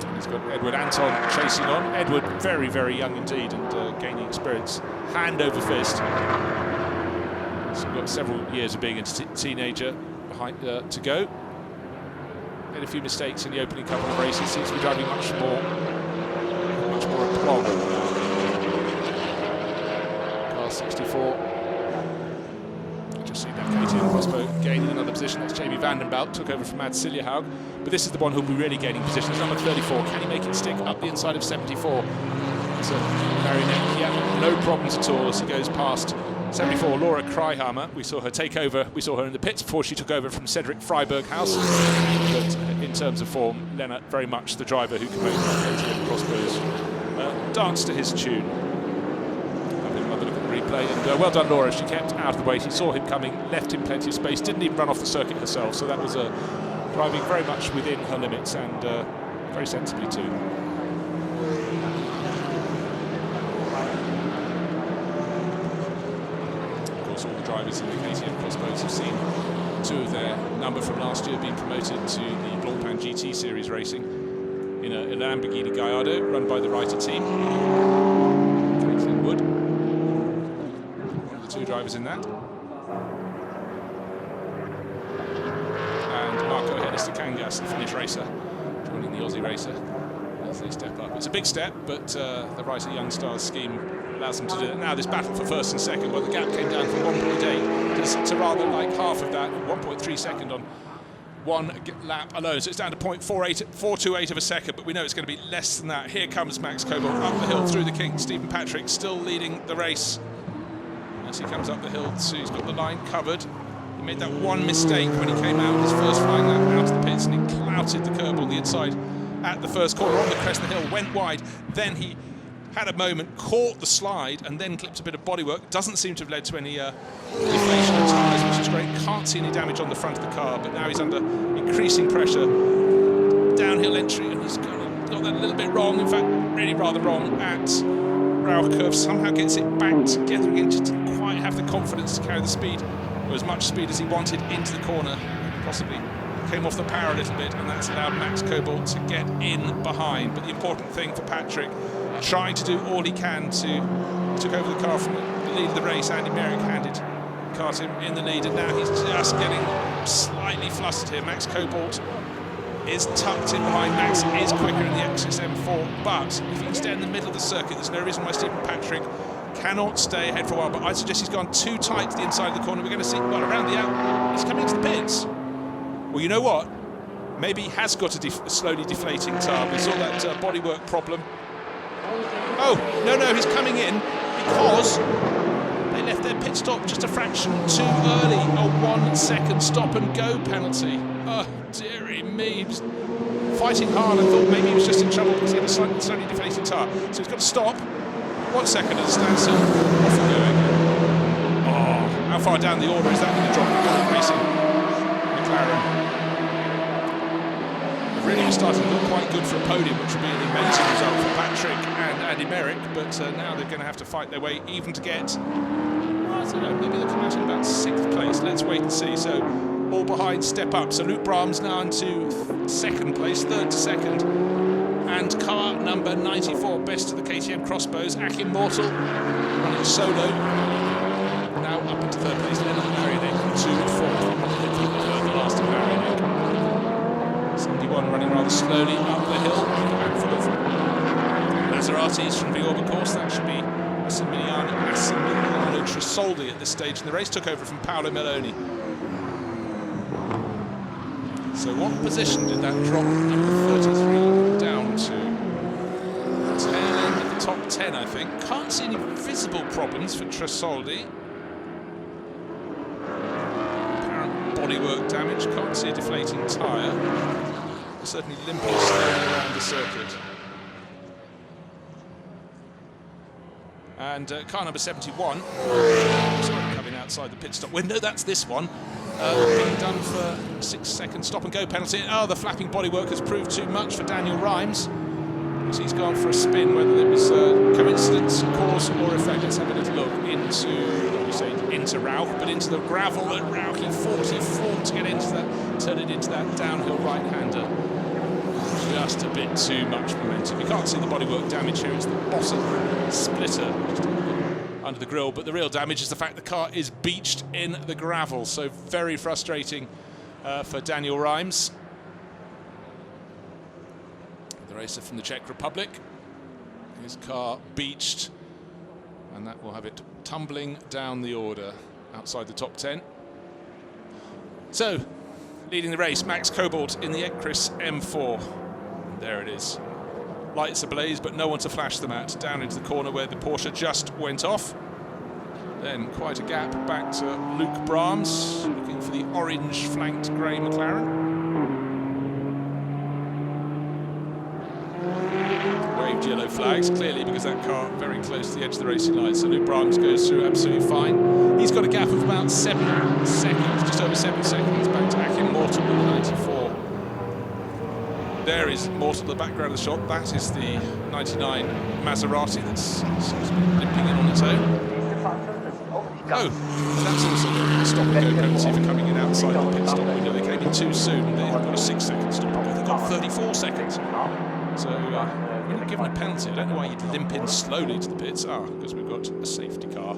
Speaker 1: And he's got Edward Anton chasing on. Edward, very, very young indeed, and gaining experience, hand over fist. He's got several years of being a teenager behind to go. Made a few mistakes in the opening couple of races. Seems to be driving much more aplomb. Car 64. Just seen that KTM crossbow gaining another position. That's Jamie Vandenbelt, took over from Mads Siljehaug. But this is the one who'll be really gaining position. It's number 34. Can he make it stick up the inside of 74? So Marionette, yeah, no problems at all as he goes past 74. Laura Kryhammer, we saw her take over. We saw her in the pits before she took over from Cedric Freiberghaus. But in terms of form, Lennart very much the driver who can make KTM crossbows dance to his tune. Have another look at the replay, and well done, Laura. She kept out of the way. She saw him coming, left him plenty of space, didn't even run off the circuit herself. So that was driving very much within her limits, and very sensibly too. All the drivers in the KTM crossbows have seen two of their number from last year being promoted to the Blancpain GT Series racing in a Lamborghini Gallardo run by the Reiter team. Caitlin Wood, one of the two drivers in that. And Marco Hennis-de-Cangas, the Finnish racer, joining the Aussie racer as they step up. It's a big step, but the Reiter Young Stars scheme allows them to do it. Now this battle for first and second, well, the gap came down from 1.8 to rather like half of that, 1.3 second on one lap alone. So it's down to 428 of a second, but we know it's going to be less than that. Here comes Max Cobold up the hill through the kink. Stephen Patrick still leading the race as he comes up the hill. So he's got the line covered. He made that one mistake when he came out his first flying lap out of the pits, and he clouted the curb on the inside at the first corner on the crest of the hill, went wide. Then he had a moment, caught the slide, and then clipped a bit of bodywork. Doesn't seem to have led to any deflation of tyres, which is great. Can't see any damage on the front of the car, but now he's under increasing pressure. Downhill entry, and he's got that a little bit wrong. In fact, really rather wrong at Rauch curve. Somehow gets it back together again. Just didn't quite have the confidence to carry the speed, or as much speed as he wanted into the corner. Possibly came off the power a little bit, and that's allowed Max Cobold to get in behind. But the important thing for Patrick, trying to do all he can to took over the car from the lead of the race. Andy Merrick handed the car to him in the lead, and now he's just getting slightly flustered here. Max Cobold is tucked in behind. Max is quicker in the Exodus M4, but if he can stay in the middle of the circuit, there's no reason why Stephen Patrick cannot stay ahead for a while. But I suggest he's gone too tight to the inside of the corner. We're going to see, well, around the out, he's coming into the pits. Well, you know what? Maybe he has got a slowly deflating tyre. We saw that bodywork problem. Oh, no, he's coming in because they left their pit stop just a fraction too early. A 1 second stop and go penalty. Oh, dearie me. He was fighting hard. I thought maybe he was just in trouble because he had a slightly deflating tyre. So he's got to stop. 1 second at a standstill. Off and going. Oh, how far down the order is that going to drop? Racing McLaren. Really was starting to look quite good for a podium, which would be an amazing result for Patrick and Andy Merrick, but now they're going to have to fight their way even to get, I don't know, maybe they'll come out in about 6th place. Let's wait and see. So all behind step up. So Luke Brahms now into 2nd place, 3rd to 2nd, and car number 94, best of the KTM crossbows, Akim Mortal running solo, now up into 3rd place. Lennart Marionek to 4th, the last of Marionek. 71 running rather slowly up the hill. Handful of Maseratis from the Orba course. That should be Massimiliano Trisoldi at this stage in the race. Took over from Paolo Meloni. So what position did that drop number 33 down to? Tail end of the top 10, I think. Can't see any visible problems for Trisoldi. Bodywork damage, can't see a deflating tyre. Certainly limping slowly around the circuit. And car number 71, sorry, coming outside the pit stop window, that's this one, being done for 6 second stop and go penalty. Oh, the flapping bodywork has proved too much for Daniel Rhymes. So he's gone for a spin, whether it was coincidence, cause or effect. Let's have a little look into what we say, into Rauch, but into the gravel, and Rauch, he fought to get into that, turn it into that downhill right-hander. Just a bit too much momentum. You can't see the bodywork damage here. It's the bottom splitter under the grille, but the real damage is the fact the car is beached in the gravel. So very frustrating for Daniel Rhymes, the racer from the Czech Republic. His car beached, and that will have it tumbling down the order outside the top 10. So, leading the race, Max Cobalt in the Ekris M4. There it is. Lights ablaze, but no one to flash them at. Down into the corner where the Porsche just went off. Then quite a gap back to Luke Brahms, looking for the orange flanked grey McLaren. Waved yellow flags, clearly because that car very close to the edge of the racing line. So Luke Brahms goes through absolutely fine. He's got a gap of about 7 seconds, just over 7 seconds, back to Achim Mortal in the 94. There is Mortal at the background of the shot. That is the 99 Maserati that's limping in on its own. Oh, that's also a stop and go penalty for coming in outside the pit stop window. They came in too soon. They've got a 6-second stop and go. They've got 34 seconds. So when you're given a penalty, I don't know why you'd limp in slowly to the pits. Because we've got a safety car.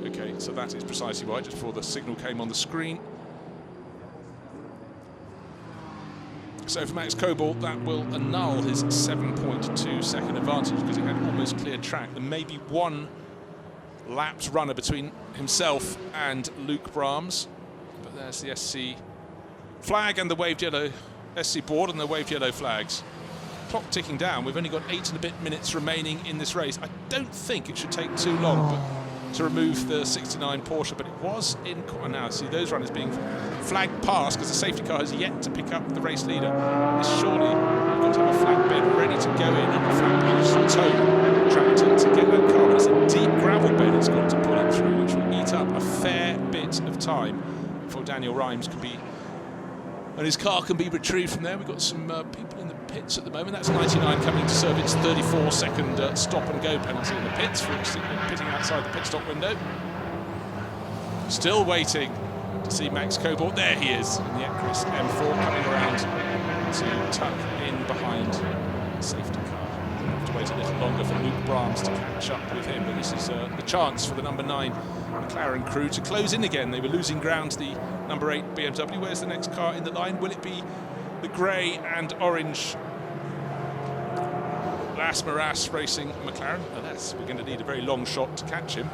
Speaker 1: Okay, so that is precisely why, just before the signal came on the screen. So for Max Cobalt, that will annul his 7.2 second advantage because he had almost clear track. There may be one lapped runner between himself and Luke Brahms, but there's the SC flag and the waved yellow SC board and the waved yellow flags. Clock ticking down. We've only got 8 and a bit minutes remaining in this race. I don't think it should take too long to remove the 69 Porsche, but it was in. Now see those runners being flagged past because the safety car has yet to pick up the race leader. Surely we've got to have a flat bed ready to go in, and a flat bed is tow tractor to get that car. But it's a deep gravel bed it's got to pull it through, which will eat up a fair bit of time before Daniel Rhymes can be, and his car can be retrieved from there. We've got some people in the pits at the moment. That's 99 coming to serve its 34-second stop and go penalty in the pits for pitting outside the pit stop window. Still waiting to see Max Cobalt. There he is in the Ekris M4 coming around to tuck in behind the safety car. We'll have to wait a little longer for Luke Brahms to catch up with him, but this is the chance for the number 9 McLaren crew to close in again. They were losing ground to the number 8 BMW. Where's the next car in the line? Will it be the grey and orange Las Maras racing McLaren? Unless we're going to need a very long shot to catch him.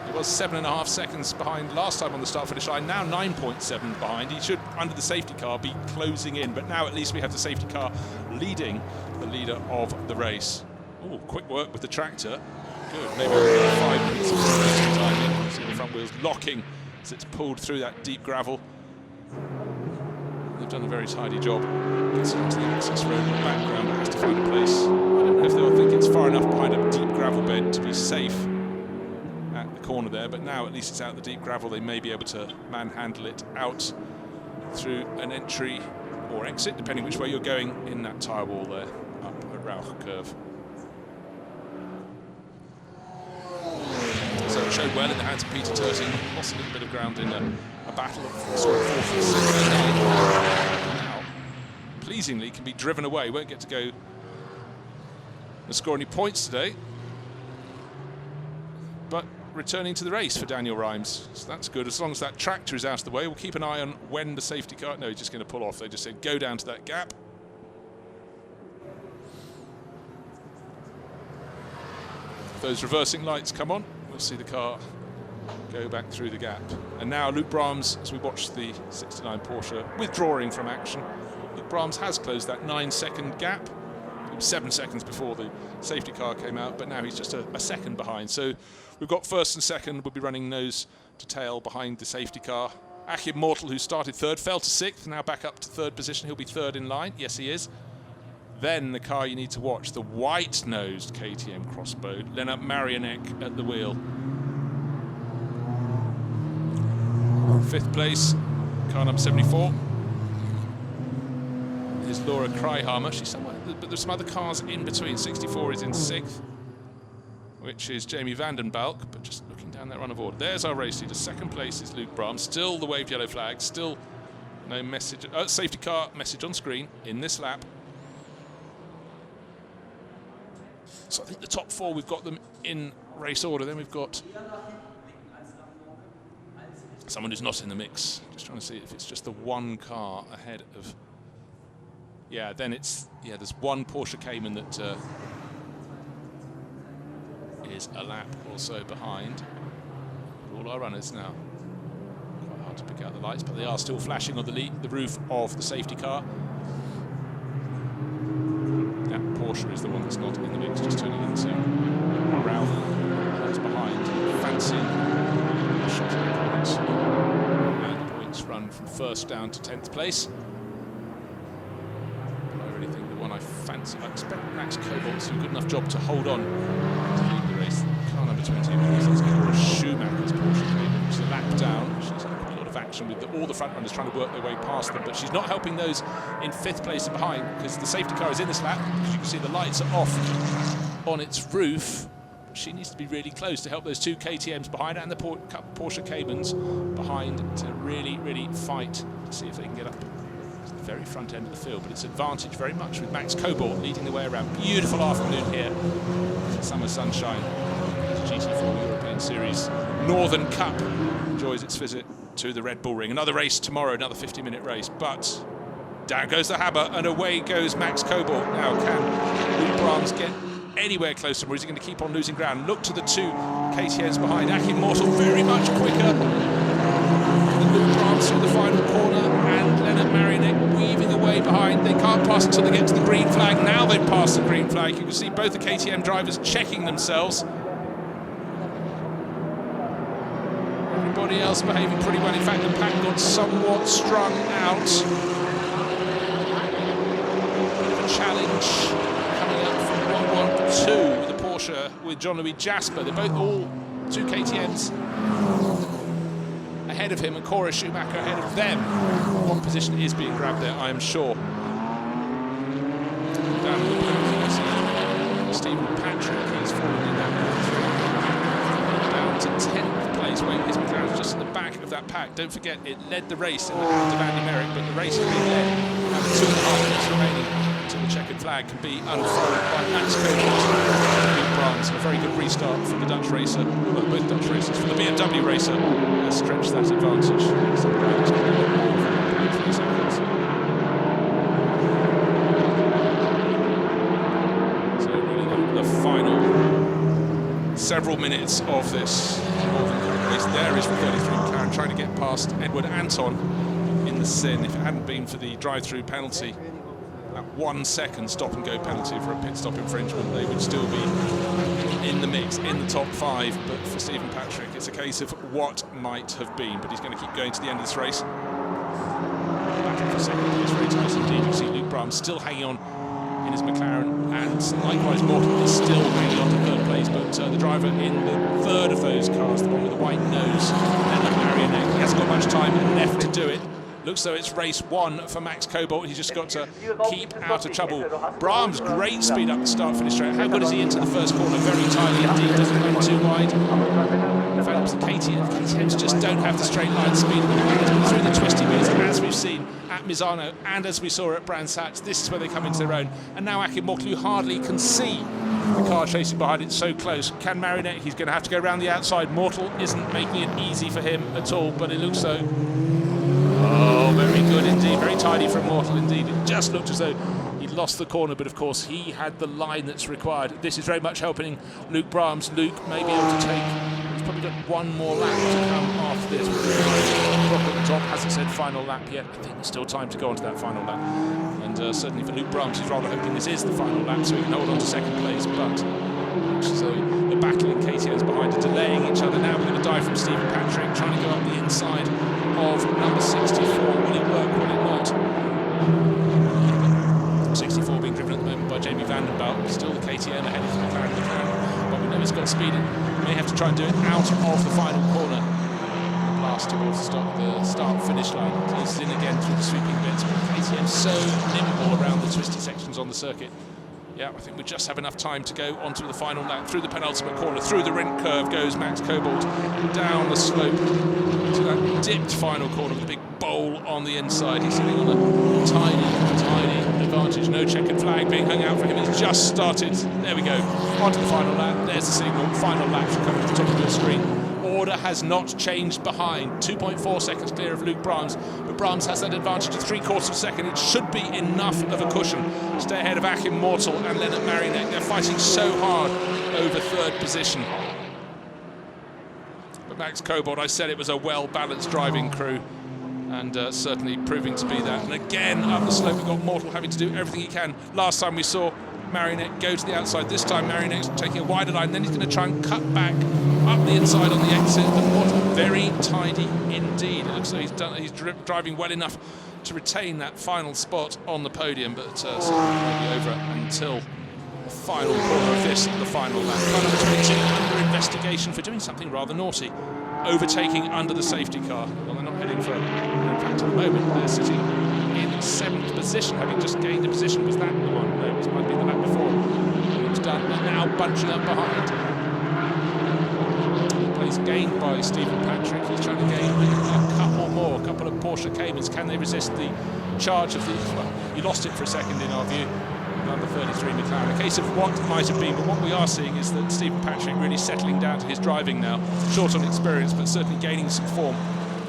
Speaker 1: He was 7.5 seconds behind last time on the start-finish line, now 9.7 behind. He should, under the safety car, be closing in, but now at least we have the safety car leading the leader of the race. Oh, quick work with the tractor. Good, maybe 5 minutes of racing time. See the front wheels locking as it's pulled through that deep gravel. They've done a very tidy job. Gets onto the access road in the background, but has to find a place. I don't know if they'll think it's far enough behind a deep gravel bed to be safe at the corner there, but now at least it's out the deep gravel. They may be able to manhandle it out through an entry or exit, depending which way you're going in that tyre wall there, up a Rauch curve. So it showed well in the hands of Peter Terting, lost a little bit of ground in a battle of 4th and 6th. Now, pleasingly, can be driven away. Won't get to go and score any points today, but returning to the race for Daniel Rhymes. So that's good. As long as that tractor is out of the way, we'll keep an eye on when the safety car... No, he's just going to pull off. They just said go down to that gap. If those reversing lights come on, we'll see the car go back through the gap. And now Luke Brahms, as we watch the 69 Porsche withdrawing from action, Luke Brahms has closed that 9-second gap. It was 7 seconds before the safety car came out, but now he's just a second behind. So we've got first and second, we'll be running nose to tail behind the safety car. Achim Mortal, who started third, fell to 6th, now back up to 3rd position. He'll be 3rd in line. Yes, he is. Then the car you need to watch, the white-nosed KTM Crossbow, Lennart Marianek at the wheel. 5th place, car number 74. Is Laura Kryhammer. She's somewhere, but there's some other cars in between. 64 is in 6th, which is Jamie Vandenbalk. But just looking down down that run of order. There's our race leader. Second place is Luke Brahms. Still the waved yellow flag. Still no message. Safety car message on screen in this lap. So I think the top four, we've got them in race order. Then we've got someone who's not in the mix. Just trying to see if it's just the one car ahead of. Yeah, then it's, yeah, there's one Porsche Cayman that is a lap or so behind. All our runners now. Quite hard to pick out the lights, but they are still flashing on the roof of the safety car. That Porsche is the one that's not in the mix, just turning into around what's behind. Fancy shot at points. And points run from first down to 10th place. I really think the one I fancy, I expect Max Cobalt to do a good enough job to hold on to lead the race. Car number 20, it's Cora Schumacher's Porsche. She's a lap down. She's had quite a lot of action with all the front runners trying to work their way past them, but she's not helping those in 5th place and behind, because the safety car is in this lap. As you can see, the lights are off on its roof. She needs to be really close to help those two KTMs behind her and the Porsche Caymans behind to really, really fight to see if they can get up to the very front end of the field. But it's advantage very much with Max Cobalt leading the way around. Beautiful afternoon here. Summer sunshine. GT4 European Series Northern Cup enjoys its visit to the Red Bull Ring. Another race tomorrow, another 50-minute race, but down goes the hammer and away goes Max Cobalt. Now, can Luke Brahms get anywhere closer, or is he going to keep on losing ground? Look to the two KTMs behind. Akin Mortal very much quicker than Luke Brahms through the final corner, and Leonard Marionek weaving away behind. They can't pass until they get to the green flag. Now they've passed the green flag. You can see both the KTM drivers checking themselves. Everybody else behaving pretty well. In fact, the pack got somewhat strung out. Bit of a challenge coming up from 1-1-2 with the Porsche with Jean-Louis Jasper. They're both all two KTMs ahead of him, and Cora Schumacher ahead of them. One position is being grabbed there, I am sure. Down in the pack, you see Stephen Patrick. He's fallen in that down to 10th place. Wait, his McLaren's just at the back of that pack. Don't forget, it led the race in the hand of Andy Merrick, but the race has been led. And the 2.5 minutes remaining until the checkered flag can be unfurled by Max Cobalt. Luke Brahms, a very good restart for the Dutch racer, well, both Dutch racers, for the BMW racer, has stretched that advantage. So the round is going to be for 3 seconds. So really the final several minutes of this race. There is the 33 McLaren trying to get past Edward Anton in the sin. If it hadn't been for the drive-through penalty, that 1 second stop and go penalty for a pit stop infringement, they would still be in the mix, in the top 5. But for Stephen Patrick, it's a case of what might have been, but he's going to keep going to the end of this race. Battling for second place race, because indeed you see Luke Brahms still hanging on in his McLaren, and likewise Morton is still hanging on to 3rd place, but the driver in the 3rd of those cars, the one with the white nose, Leonard Marionek, he hasn't got much time left to do it. Looks though it's race 1 for Max Cobalt. He's just got to keep out of trouble. Brahms, great speed up the start-finish straight. How good is he into the first corner? Very tiny indeed, doesn't go too wide. In fact, the KTMs just don't have the straight line speed. Through the twisty bits, as we've seen at Misano and as we saw at Brands Hatch, this is where they come into their own. And now Akin Mortal, who hardly can see the car chasing behind it, so close. Can Marionek, he's going to have to go around the outside. Mortal isn't making it easy for him at all, but it looks so. Oh, very good indeed, very tidy from Mortal indeed. It just looked as though he'd lost the corner, but of course he had the line that's required. This is very much helping Luke Brahms. Luke may be able to take, he's probably got one more lap to come after this. Drop at the top, hasn't said final lap yet. I think there's still time to go on to that final lap. And certainly for Luke Brahms, he's rather hoping this is the final lap so he can hold on to 2nd place. But so the battling KTMs behind are delaying each other. Now we're going to die from Stephen Patrick, trying to go up the inside of number 64. Will it work? Will it not? 64 being driven at the moment by Jamie Vandenbelt. Still the KTM ahead of the McLaren. But we know he's got speed. May have to try and do it out of the final corner. Blast towards the start-finish line. He's in again through the sweeping bits. But KTM so nimble around the twisty sections on the circuit. Yeah, I think we just have enough time to go onto the final lap. Through the penultimate corner, through the rent curve goes Max Cobalt, down the slope to that dipped final corner with a big bowl on the inside. He's sitting on a tiny advantage. No checkered flag being hung out for him. He's just started. There we go. Onto the final lap. There's the signal. Final lap should come to the top of your screen. Order has not changed behind. 2.4 seconds clear of Luke Brahms, but Brahms has that advantage of 3/4 of a second. It should be enough of a cushion to stay ahead of Achim Mortal and Lennart Marinek. They're fighting so hard over third position. But Max Cobalt, I said it was a well-balanced driving crew, and certainly proving to be that. And again, up the slope, we've got Mortal having to do everything he can. Last time we saw Marinek go to the outside. This time Marinek's taking a wider line, then he's going to try and cut back up the inside on the exit. But Mortal very tidy indeed. It looks like he's driving well enough to retain that final spot on the podium, but certainly won't be over until the final corner of this, the final lap. Car number 22 under investigation for doing something rather naughty, overtaking under the safety car. Well, they're not heading for an impact at the moment. They're sitting in 7th position, having just gained a position. Was that the one? No, it might be the lap before. It was done, and now bunching up behind. Place gained by Stephen Patrick. He's trying to gain a couple more, a couple of Porsche Caymans. Can they resist the charge of the... Well, he lost it for a second in our view. Number 33 McLaren. A case of what might have been, but what we are seeing is that Stephen Patrick really settling down to his driving now. Short on experience, but certainly gaining some form.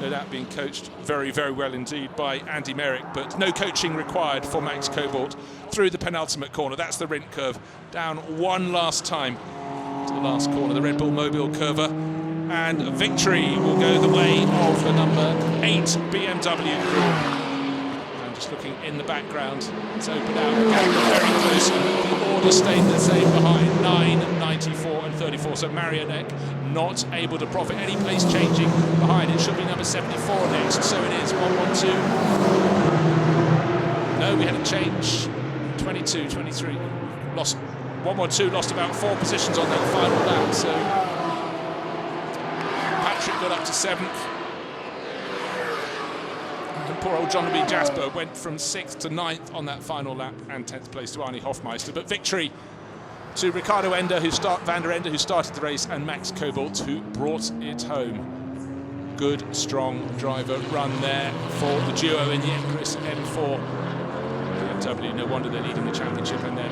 Speaker 1: No doubt being coached very, very well indeed by Andy Merrick, but no coaching required for Max Cobalt through the penultimate corner. That's the rent curve. Down one last time to the last corner, the Red Bull Mobile Curva. And victory will go the way of the number 8 BMW crew. Just looking in the background, it's opened out again, very close. The order stayed the same behind 9, 94 and 34. So Marinek not able to profit any place changing behind. It should be number 74 next. So it is 112. No, we had a change. 22, 23. Lost 112, lost about 4 positions on that final lap. So Patrick got up to 7th. Poor old John B. Jasper went from 6th to 9th on that final lap, and 10th place to Arnie Hofmeister. But victory to Ricardo Ender, van der Ende, who started the race, and Max Cobalt, who brought it home. Good, strong driver run there for the duo in the Chris M4 BMW. No wonder they're leading the championship, and their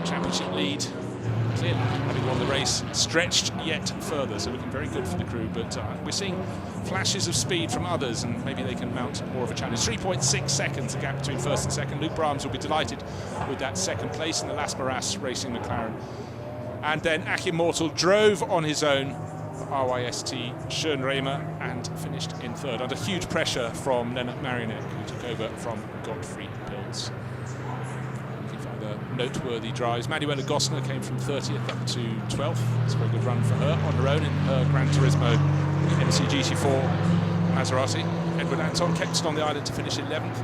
Speaker 1: championship lead, clearly, having won the race, stretched yet further. So looking very good for the crew, but we're seeing flashes of speed from others, and maybe they can mount more of a challenge. 3.6 seconds, the gap between first and second. Luke Brahms will be delighted with that second place in the Las Maras Racing McLaren. And then Achim Mortal drove on his own for RYST Schönrehmer and finished in 3rd under huge pressure from Lennart Marinek, who took over from Gottfried Pilz. Noteworthy drives. Manuela Gosner came from 30th up to 12th. It's a very good run for her on her own in her Gran Turismo MC GT4 Maserati. Edward Anton kept it on the island to finish 11th.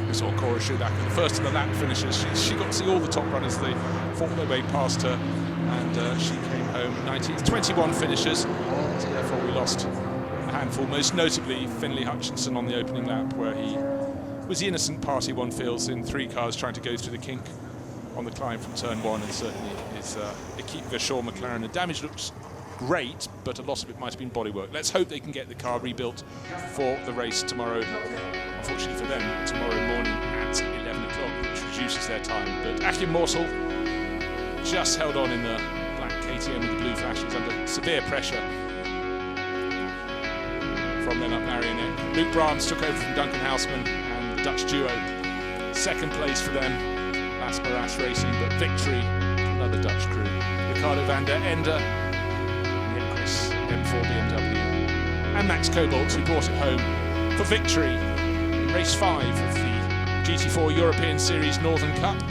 Speaker 1: We saw Cora Schubach in the first of the lap finishes. She got to see all the top runners. They fought their way past her, and she came home 19th. 21 finishes, so therefore we lost a handful, most notably Finlay Hutchinson on the opening lap, where he was the innocent party, one feels, in 3 cars trying to go through the kink on the climb from turn 1, and certainly his Equipe Verschoor McLaren. The damage looks great, but a lot of it might have been bodywork. Let's hope they can get the car rebuilt for the race tomorrow. Unfortunately for them, tomorrow morning at 11 o'clock, which reduces their time. But Achim Mortal just held on in the black KTM with the blue flashes under severe pressure from Lennart Marinek. Luke Brahms took over from Duncan Houseman, Dutch duo, 2nd place for them, Las Maras Racing, but victory, another Dutch crew. Ricardo van der Ende, the Chris M4 BMW, and Max Cobalt, who brought it home for victory in race 5 of the GT4 European Series Northern Cup.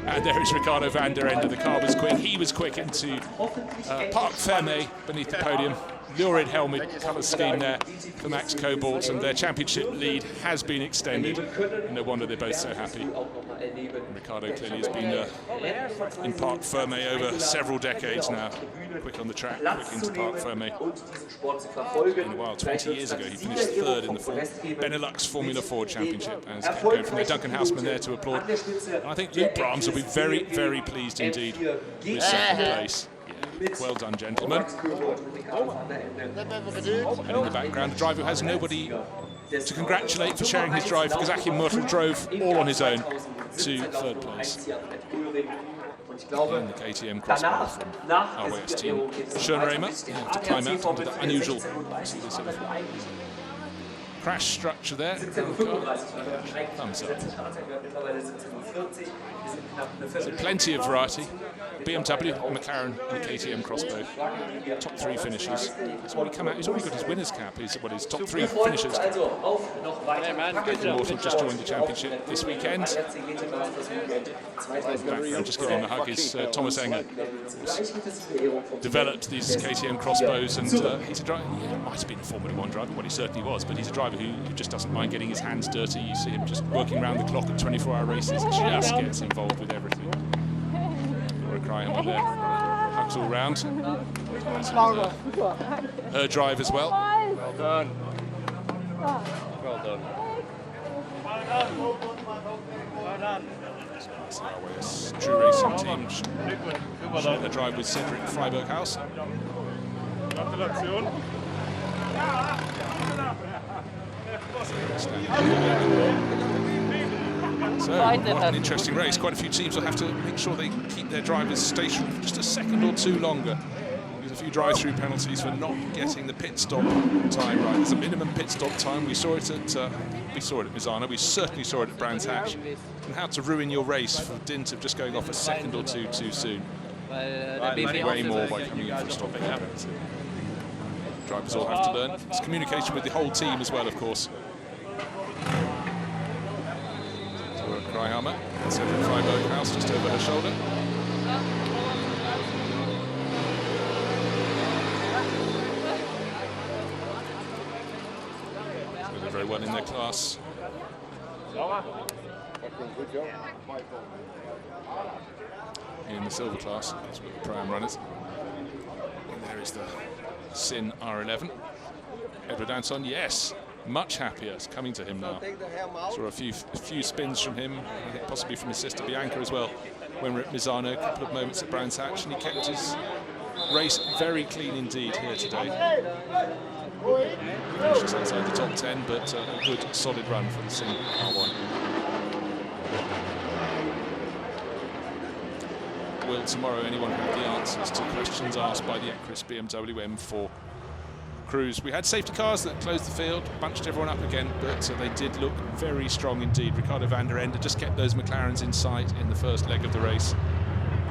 Speaker 1: And there is Ricardo van der Ende. The car was quick. He was quick into Parc Fermé beneath the podium. lurid helmet colour scheme there for Max Cobalt, and their championship lead has been extended. No wonder they're both so happy. Ricardo clearly has been in Parc Ferme over several decades now. Quick on the track, quick into Parc Ferme. In a while, 20 years ago, he finished third in the Benelux Formula 4 Championship, and has kept going from there. Duncan Houseman there to applaud. And I think Luke Brahms will be very, very pleased indeed with second place. Yeah. Well done, gentlemen. And in the background, a driver who has nobody to congratulate for sharing his drive, because Achim Mörtel drove all on his own to third place in the KTM crossbar from RWS team. Schöneremer had to climb out under the unusual sort of crash structure there. Thumbs up. So plenty of variety. BMW, McLaren and KTM crossbow. Top three finishes. He's already come out, he's already got his winner's cap. He's what his top three finishes. Morton just joined the championship this weekend. Background, just giving him a hug, is Thomas Enger. Developed these KTM crossbows, and he's a driver, he might have been a Formula 1 driver, well he certainly was, but he's a driver who just doesn't mind getting his hands dirty. You see him just working around the clock at 24-hour races, just gets involved with everything. Crying on there, hugs all round. Her drive as well.
Speaker 3: Well done. Well done. Well done.
Speaker 1: So RWS True Racing team share their drive with Cedric Freiberghaus. So, what an interesting race. Quite a few teams will have to make sure they keep their drivers stationary for just a second or two longer. There's a few drive-through penalties for not getting the pit stop time right. There's a minimum pit stop time. We saw it at Misano. We certainly saw it at Brands Hatch. And how to ruin your race for dint of just going off a second or two too soon. Way more by coming in for a stopping penalty. Drivers all have to learn. It's communication with the whole team as well, of course. Kryhammer, Cedric Freiberghaus just over her shoulder. So they're very well in their class. In the silver class, that's with the Pro-Am runners. And there is the Sin R11. Edward Anton, yes. Much happier. It's coming to him now. Saw a few spins from him, I think possibly from his sister Bianca as well, when we were at Misano, a couple of moments at Brands Hatch, and he kept his race very clean indeed here today. Finished just outside the top 10, but a good solid run for the Sin R1. Will tomorrow anyone have the answers to questions asked by the Ecris BMW M4 crews? We had safety cars that closed the field, bunched everyone up again, but they did look very strong indeed. Ricardo van der Ende just kept those McLarens in sight in the first leg of the race.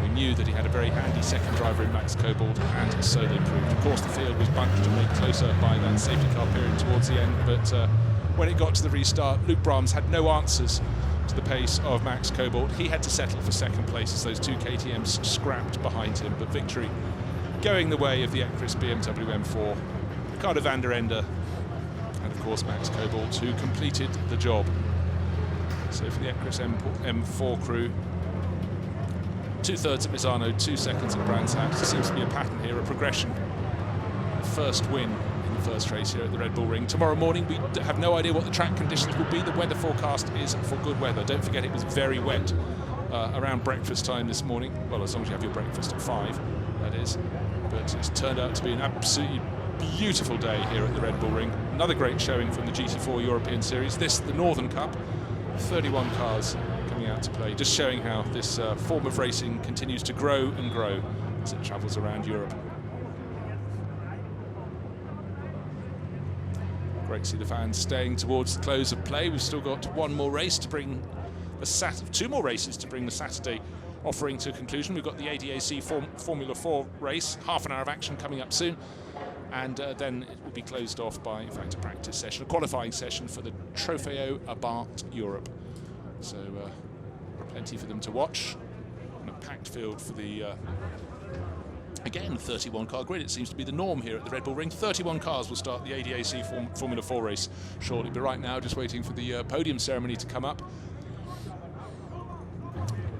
Speaker 1: We knew that he had a very handy second driver in Max Cobalt, and so they proved. Of course, the field was bunched and made closer by that safety car period towards the end, but when it got to the restart, Luke Brahms had no answers to the pace of Max Cobalt. He had to settle for second place as those two KTMs scrapped behind him, but victory going the way of the Ecris BMW M4. Ricardo van der Ende, and of course Max Cobalt, who completed the job. So for the Ecris M4 crew, 2/3 at Misano, 2 seconds at Brands Hatch. There seems to be a pattern here, a progression. First win in the first race here at the Red Bull Ring. Tomorrow morning we have no idea what the track conditions will be. The weather forecast is for good weather. Don't forget it was very wet around breakfast time this morning. Well, as long as you have your breakfast at 5, that is. But it's turned out to be an absolutely beautiful day here at the Red Bull Ring. Another great showing from the GT4 European Series. This, the Northern Cup, 31 cars coming out to play, just showing how this form of racing continues to grow and grow as it travels around Europe. Great to see the fans staying towards the close of play. We've still got one more race to bring the two more races to bring the Saturday offering to conclusion. We've got the ADAC Formula 4 race, half an hour of action coming up soon. And then it will be closed off by, in fact, a practice session, a qualifying session for the Trofeo Abarth Europe. So plenty for them to watch, and a packed field for the Again, 31 car grid. It seems to be the norm here at the Red Bull Ring. 31 cars will start the ADAC Formula 4 race shortly. But right now, just waiting for the podium ceremony to come up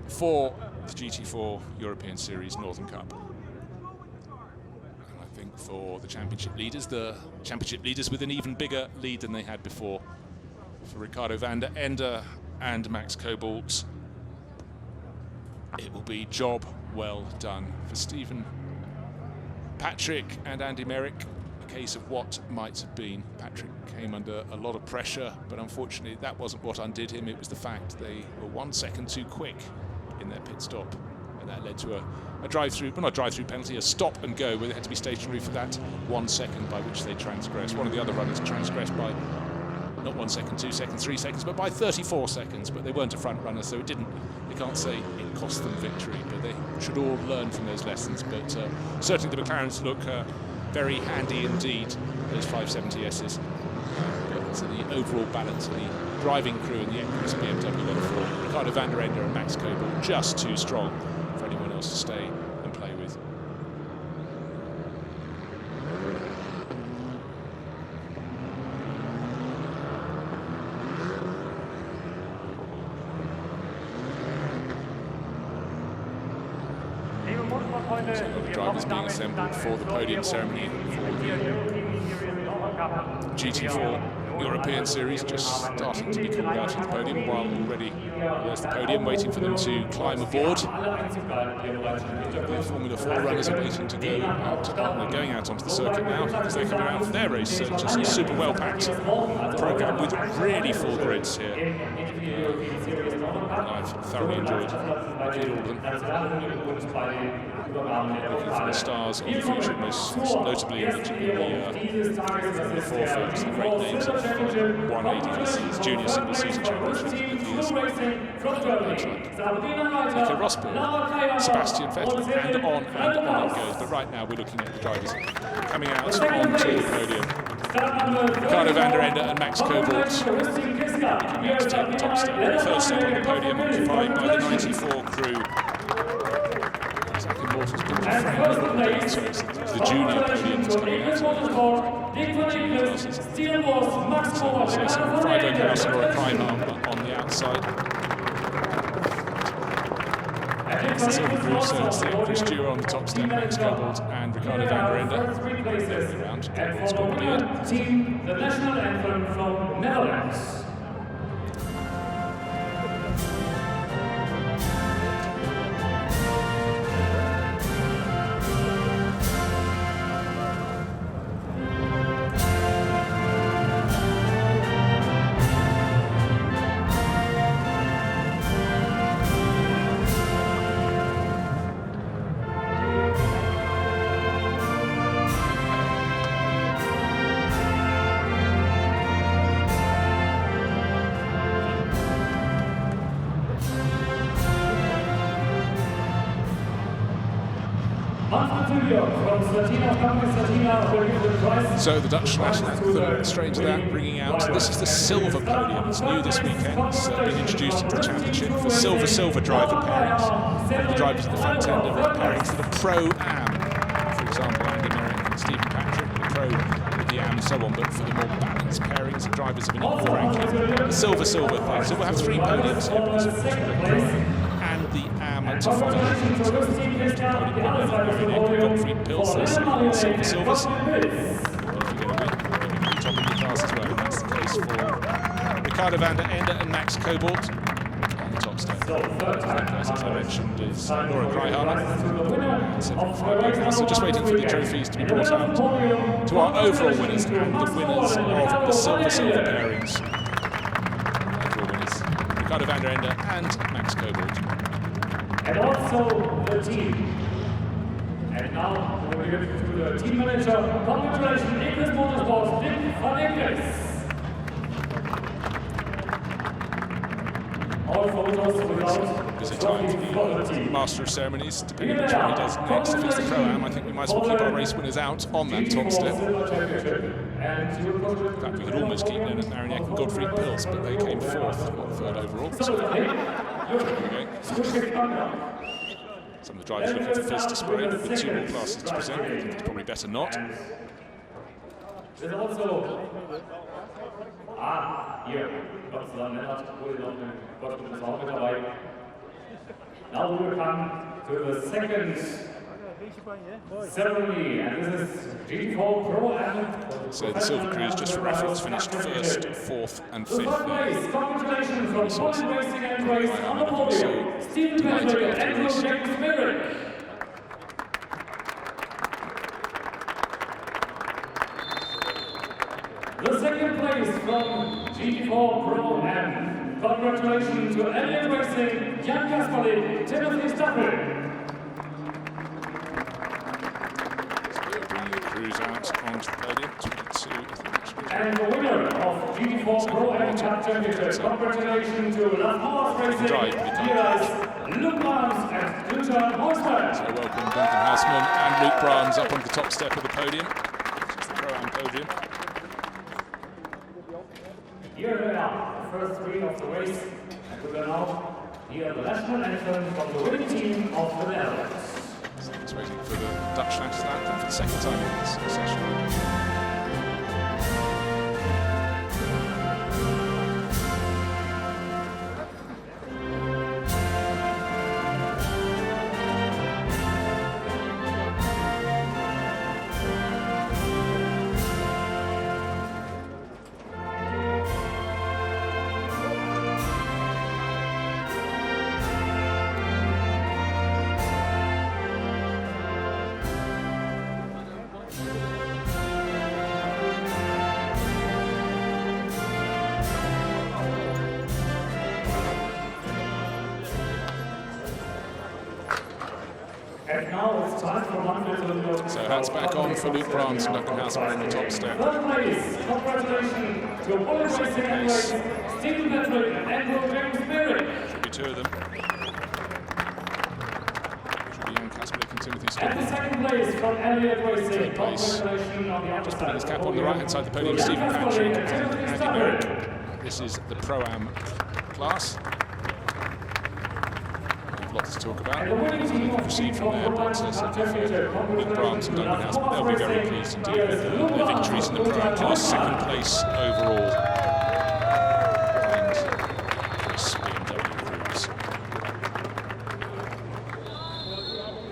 Speaker 1: for the GT4 European Series Northern Cup. And I think for the championship leaders with an even bigger lead than they had before. For Ricardo van der Ende and Max Cobalt, it will be job well done. For Stephen Patrick and Andy Merrick, a case of what might have been. Patrick came under a lot of pressure, but unfortunately that wasn't what undid him. It was the fact they were 1 second too quick in their pit stop, and that led to a drive-through, well, not a drive-through penalty, a stop and go, where they had to be stationary for that 1 second by which they transgressed. One of the other runners transgressed by not 1 second, 2 seconds, 3 seconds, but by 34 seconds. But they weren't a front runner, so they can't say it cost them victory, but they should all learn from those lessons. But certainly the McLarens look very handy indeed, those 570Ss. But the overall balance of the driving crew and the Equus BMW level 4, Ricardo van der Ende and Max Cobalt, just too strong for anyone else to stay and play with. So the drivers being assembled for the podium ceremony for the GT4 European Series, just starting to be called out at the podium, while already there's the podium waiting for them to climb aboard. The Formula 4 runners are waiting to go out. They're going out onto the circuit now because they're coming out for their race. So just a super well packed programme with really full grids here. And I've thoroughly enjoyed looking at all of them. Looking for the stars of the future, most notably in the Formula 4 field. Some great names of won ADVC's Junior Single Season Championship over the years. Nico Rosberg, Sebastian Vettel, and on it goes. But right now we're looking at the drivers coming out onto the podium. Ricardo van der Ende and Max Cobalt looking out to take the top step. The first step on the podium occupied by the 94 crew. So it's the junior podium that's coming out. So some Freiburg House or a prime on the outside. It's the silver crew, so it's the Chris Dewar on the top step, Max Cobalt and Ricardo van der Ende. Round,
Speaker 4: the national anthem from Netherlands.
Speaker 1: So the Dutch national anthem, strange that, bringing out, this is the silver podium. It's new this weekend. It's been introduced into the championship for silver driver pairings. The drivers at the front end of the pairings for the Pro-Am. For example, Andy Merrick and Stephen Patrick, the Pro with the Am and so on, but for the more balanced pairings, the drivers of an equal ranking. The silver thing. So we'll have 3 podiums here. And the Am to follow. Gottfried Pils, they're second, silvers. But if you're going to win, you're going to be top in your class as well. And that's the case for Ricardo van der Ende and Max Cobalt on the top step. As I mentioned, is Laura Greihamer. So just waiting for the trophies to be brought out to our overall winners and the winners of the silver pairings. Overall winners, Ricardo van der Ende and Max Cobalt.
Speaker 4: And also the team. And now we give it to the team manager. Congratulations, Equus Motorsports, Dick van Equus. All photos without
Speaker 1: busy time for the Master of Ceremonies, depending on which one he does next. If it's the Pro-Am, I think we might as well keep our race winners out on that top step. In fact, we could almost keep Leonard Marignac and Gottfried Pils, but they came 4th, not 3rd overall. So, there we go. Some of the driver's looking for fizz to spray with 2 more classes to present. It's probably better not.
Speaker 4: There's also hier, Gott sei Dank, Lennart wurde noch eine Gottesdienst auch mit dabei. Now we will come to the second ceremony, and this is GT4 Pro Am.
Speaker 1: So the Silver Crews, just for reference, finished 1st, 4th and 5th
Speaker 4: First place,
Speaker 1: there.
Speaker 4: congratulations from Poland Racing and Race on the podium, Stephen Patrick and Andrew James Merrick. The second place from GT4 Pro Am. Congratulations to Elliott Racing, Jan Kasperlik, Timothy Stappel.
Speaker 1: Crews out onto the podium, 22, I think.
Speaker 4: And the winner of GT4 Pro Am Cup Championship. Congratulations to Las Moas Racing, Miras, Luke Brahms and Günther Horstberg.
Speaker 1: So welcome Duncan Houseman and Luke Brahms up on the top step of the podium. This is the Pro-Am podium.
Speaker 4: Here they are, the first 3 of the race, and we will now hear the national anthem from the winning team of the Netherlands.
Speaker 1: So it's waiting for the Dutch national anthem for the second time in this session.
Speaker 4: And now it's time for one little.
Speaker 1: So hats back on for Luke Brahms and Duncan Houseman on the top step.
Speaker 4: Third place, congratulations to Poland Racing and Race, Stephen Patrick and Andrew James Merrick.
Speaker 1: Should be 2 of them. Should be Jan Kasperlik and Timothy
Speaker 4: And
Speaker 1: Stappel.
Speaker 4: the second place from Elliott Racing,
Speaker 1: Third place.
Speaker 4: congratulations on the upper
Speaker 1: Just putting his
Speaker 4: side.
Speaker 1: cap on the right hand side of the podium, Stephen Patrick and Andy Merrick. This is the Pro-Am class. Lots to talk about.
Speaker 4: And the winning team of
Speaker 1: Proceed from there, but certainly for Luke Brahms and Duncan Houseman, they'll be very pleased indeed with their victories in the Pro-Am class. Second place overall. And Chris BMW Crews.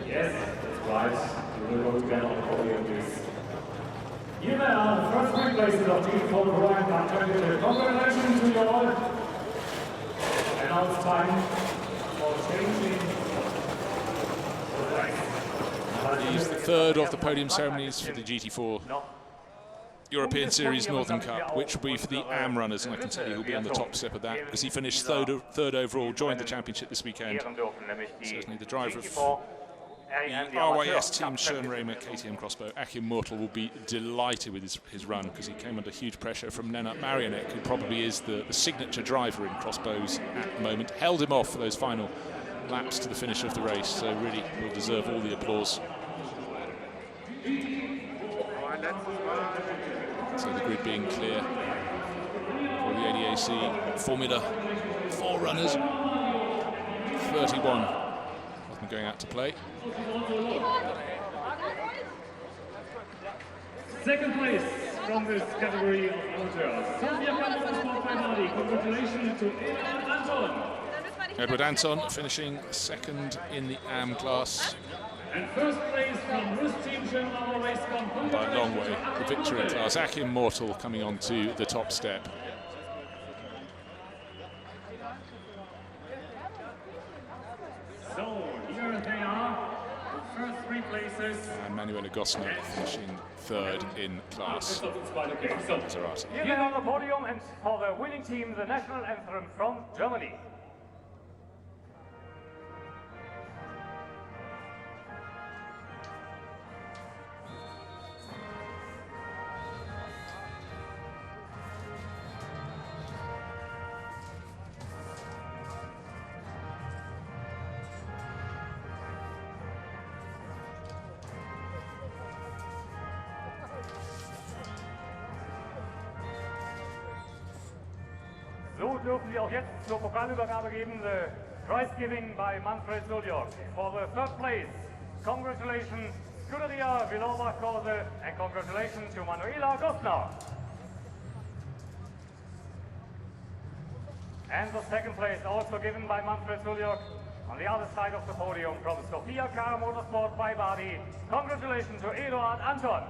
Speaker 4: Yes, that's right. We will go together on the podium, please. Here they are, the first 3 places of GT4 Pro Am Cup Championship. Congratulations to you all. And now it's time for changing the flag.
Speaker 1: He's the third of the podium ceremonies for the GT4 European Series Northern Cup, which will be for the AM runners, and I can tell you he'll be on the top step of that because he finished third overall, joined the championship this weekend. Certainly the driver of the RYS team, Schönrehmer KTM Crossbow, Achim Mortel, will be delighted with his run because he came under huge pressure from Lennart Marionek, who probably is the signature driver in crossbows at the moment. Held him off for those final laps to the finish of the race, so really will deserve all the applause. So the grid being clear for the ADAC Formula 4 runners. 31 of them going out to play.
Speaker 4: Second place from this category of amateurs. Sofia Motorsport Ferrari. Congratulations to Edward Anton.
Speaker 1: Edward Anton finishing second in the AM class.
Speaker 4: And first place from Rus Team Schönrehmer Racecom.
Speaker 1: By a long way, the victory class. Achim Mortel coming on to the top step.
Speaker 4: So here they are, the first 3 places.
Speaker 1: And Manuela Gosner finishing third in class. Maserati.
Speaker 5: Here on the podium, and for the winning team, the national anthem from Germany. So dürfen wir auch jetzt zur Pokalübergabe geben. Prize giving by Manfred Zuljok. For the third place, congratulations, Scuderia Vilova Corse, and congratulations to Manuela Gostner. And the second place also given by Manfred Zuljok on the other side of the podium from Sofia Car Motorsport by Badi. Congratulations to Eduard Anton.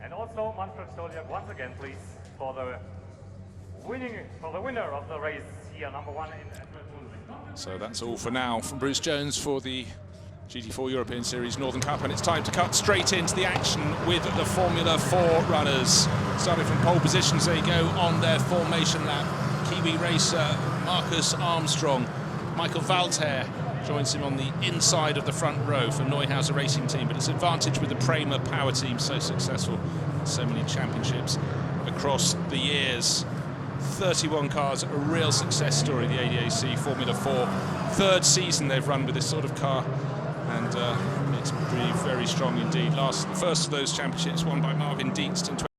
Speaker 5: And also Manfred Zuljok once again, please, for the winner of the race here, number 1 in.
Speaker 1: So that's all for now from Bruce Jones for the GT4 European Series Northern Cup, and it's time to cut straight into the action with the Formula 4 runners. Starting from pole positions, they go on their formation lap. Kiwi racer Marcus Armstrong. Michael Valter joins him on the inside of the front row for Neuhauser Racing Team, but it's advantage with the Prema Power Team, so successful in so many championships across the years. 31 cars, a real success story, the ADAC Formula 4. Third season they've run with this sort of car, and it's really very strong indeed. The first of those championships won by Marvin Dienst in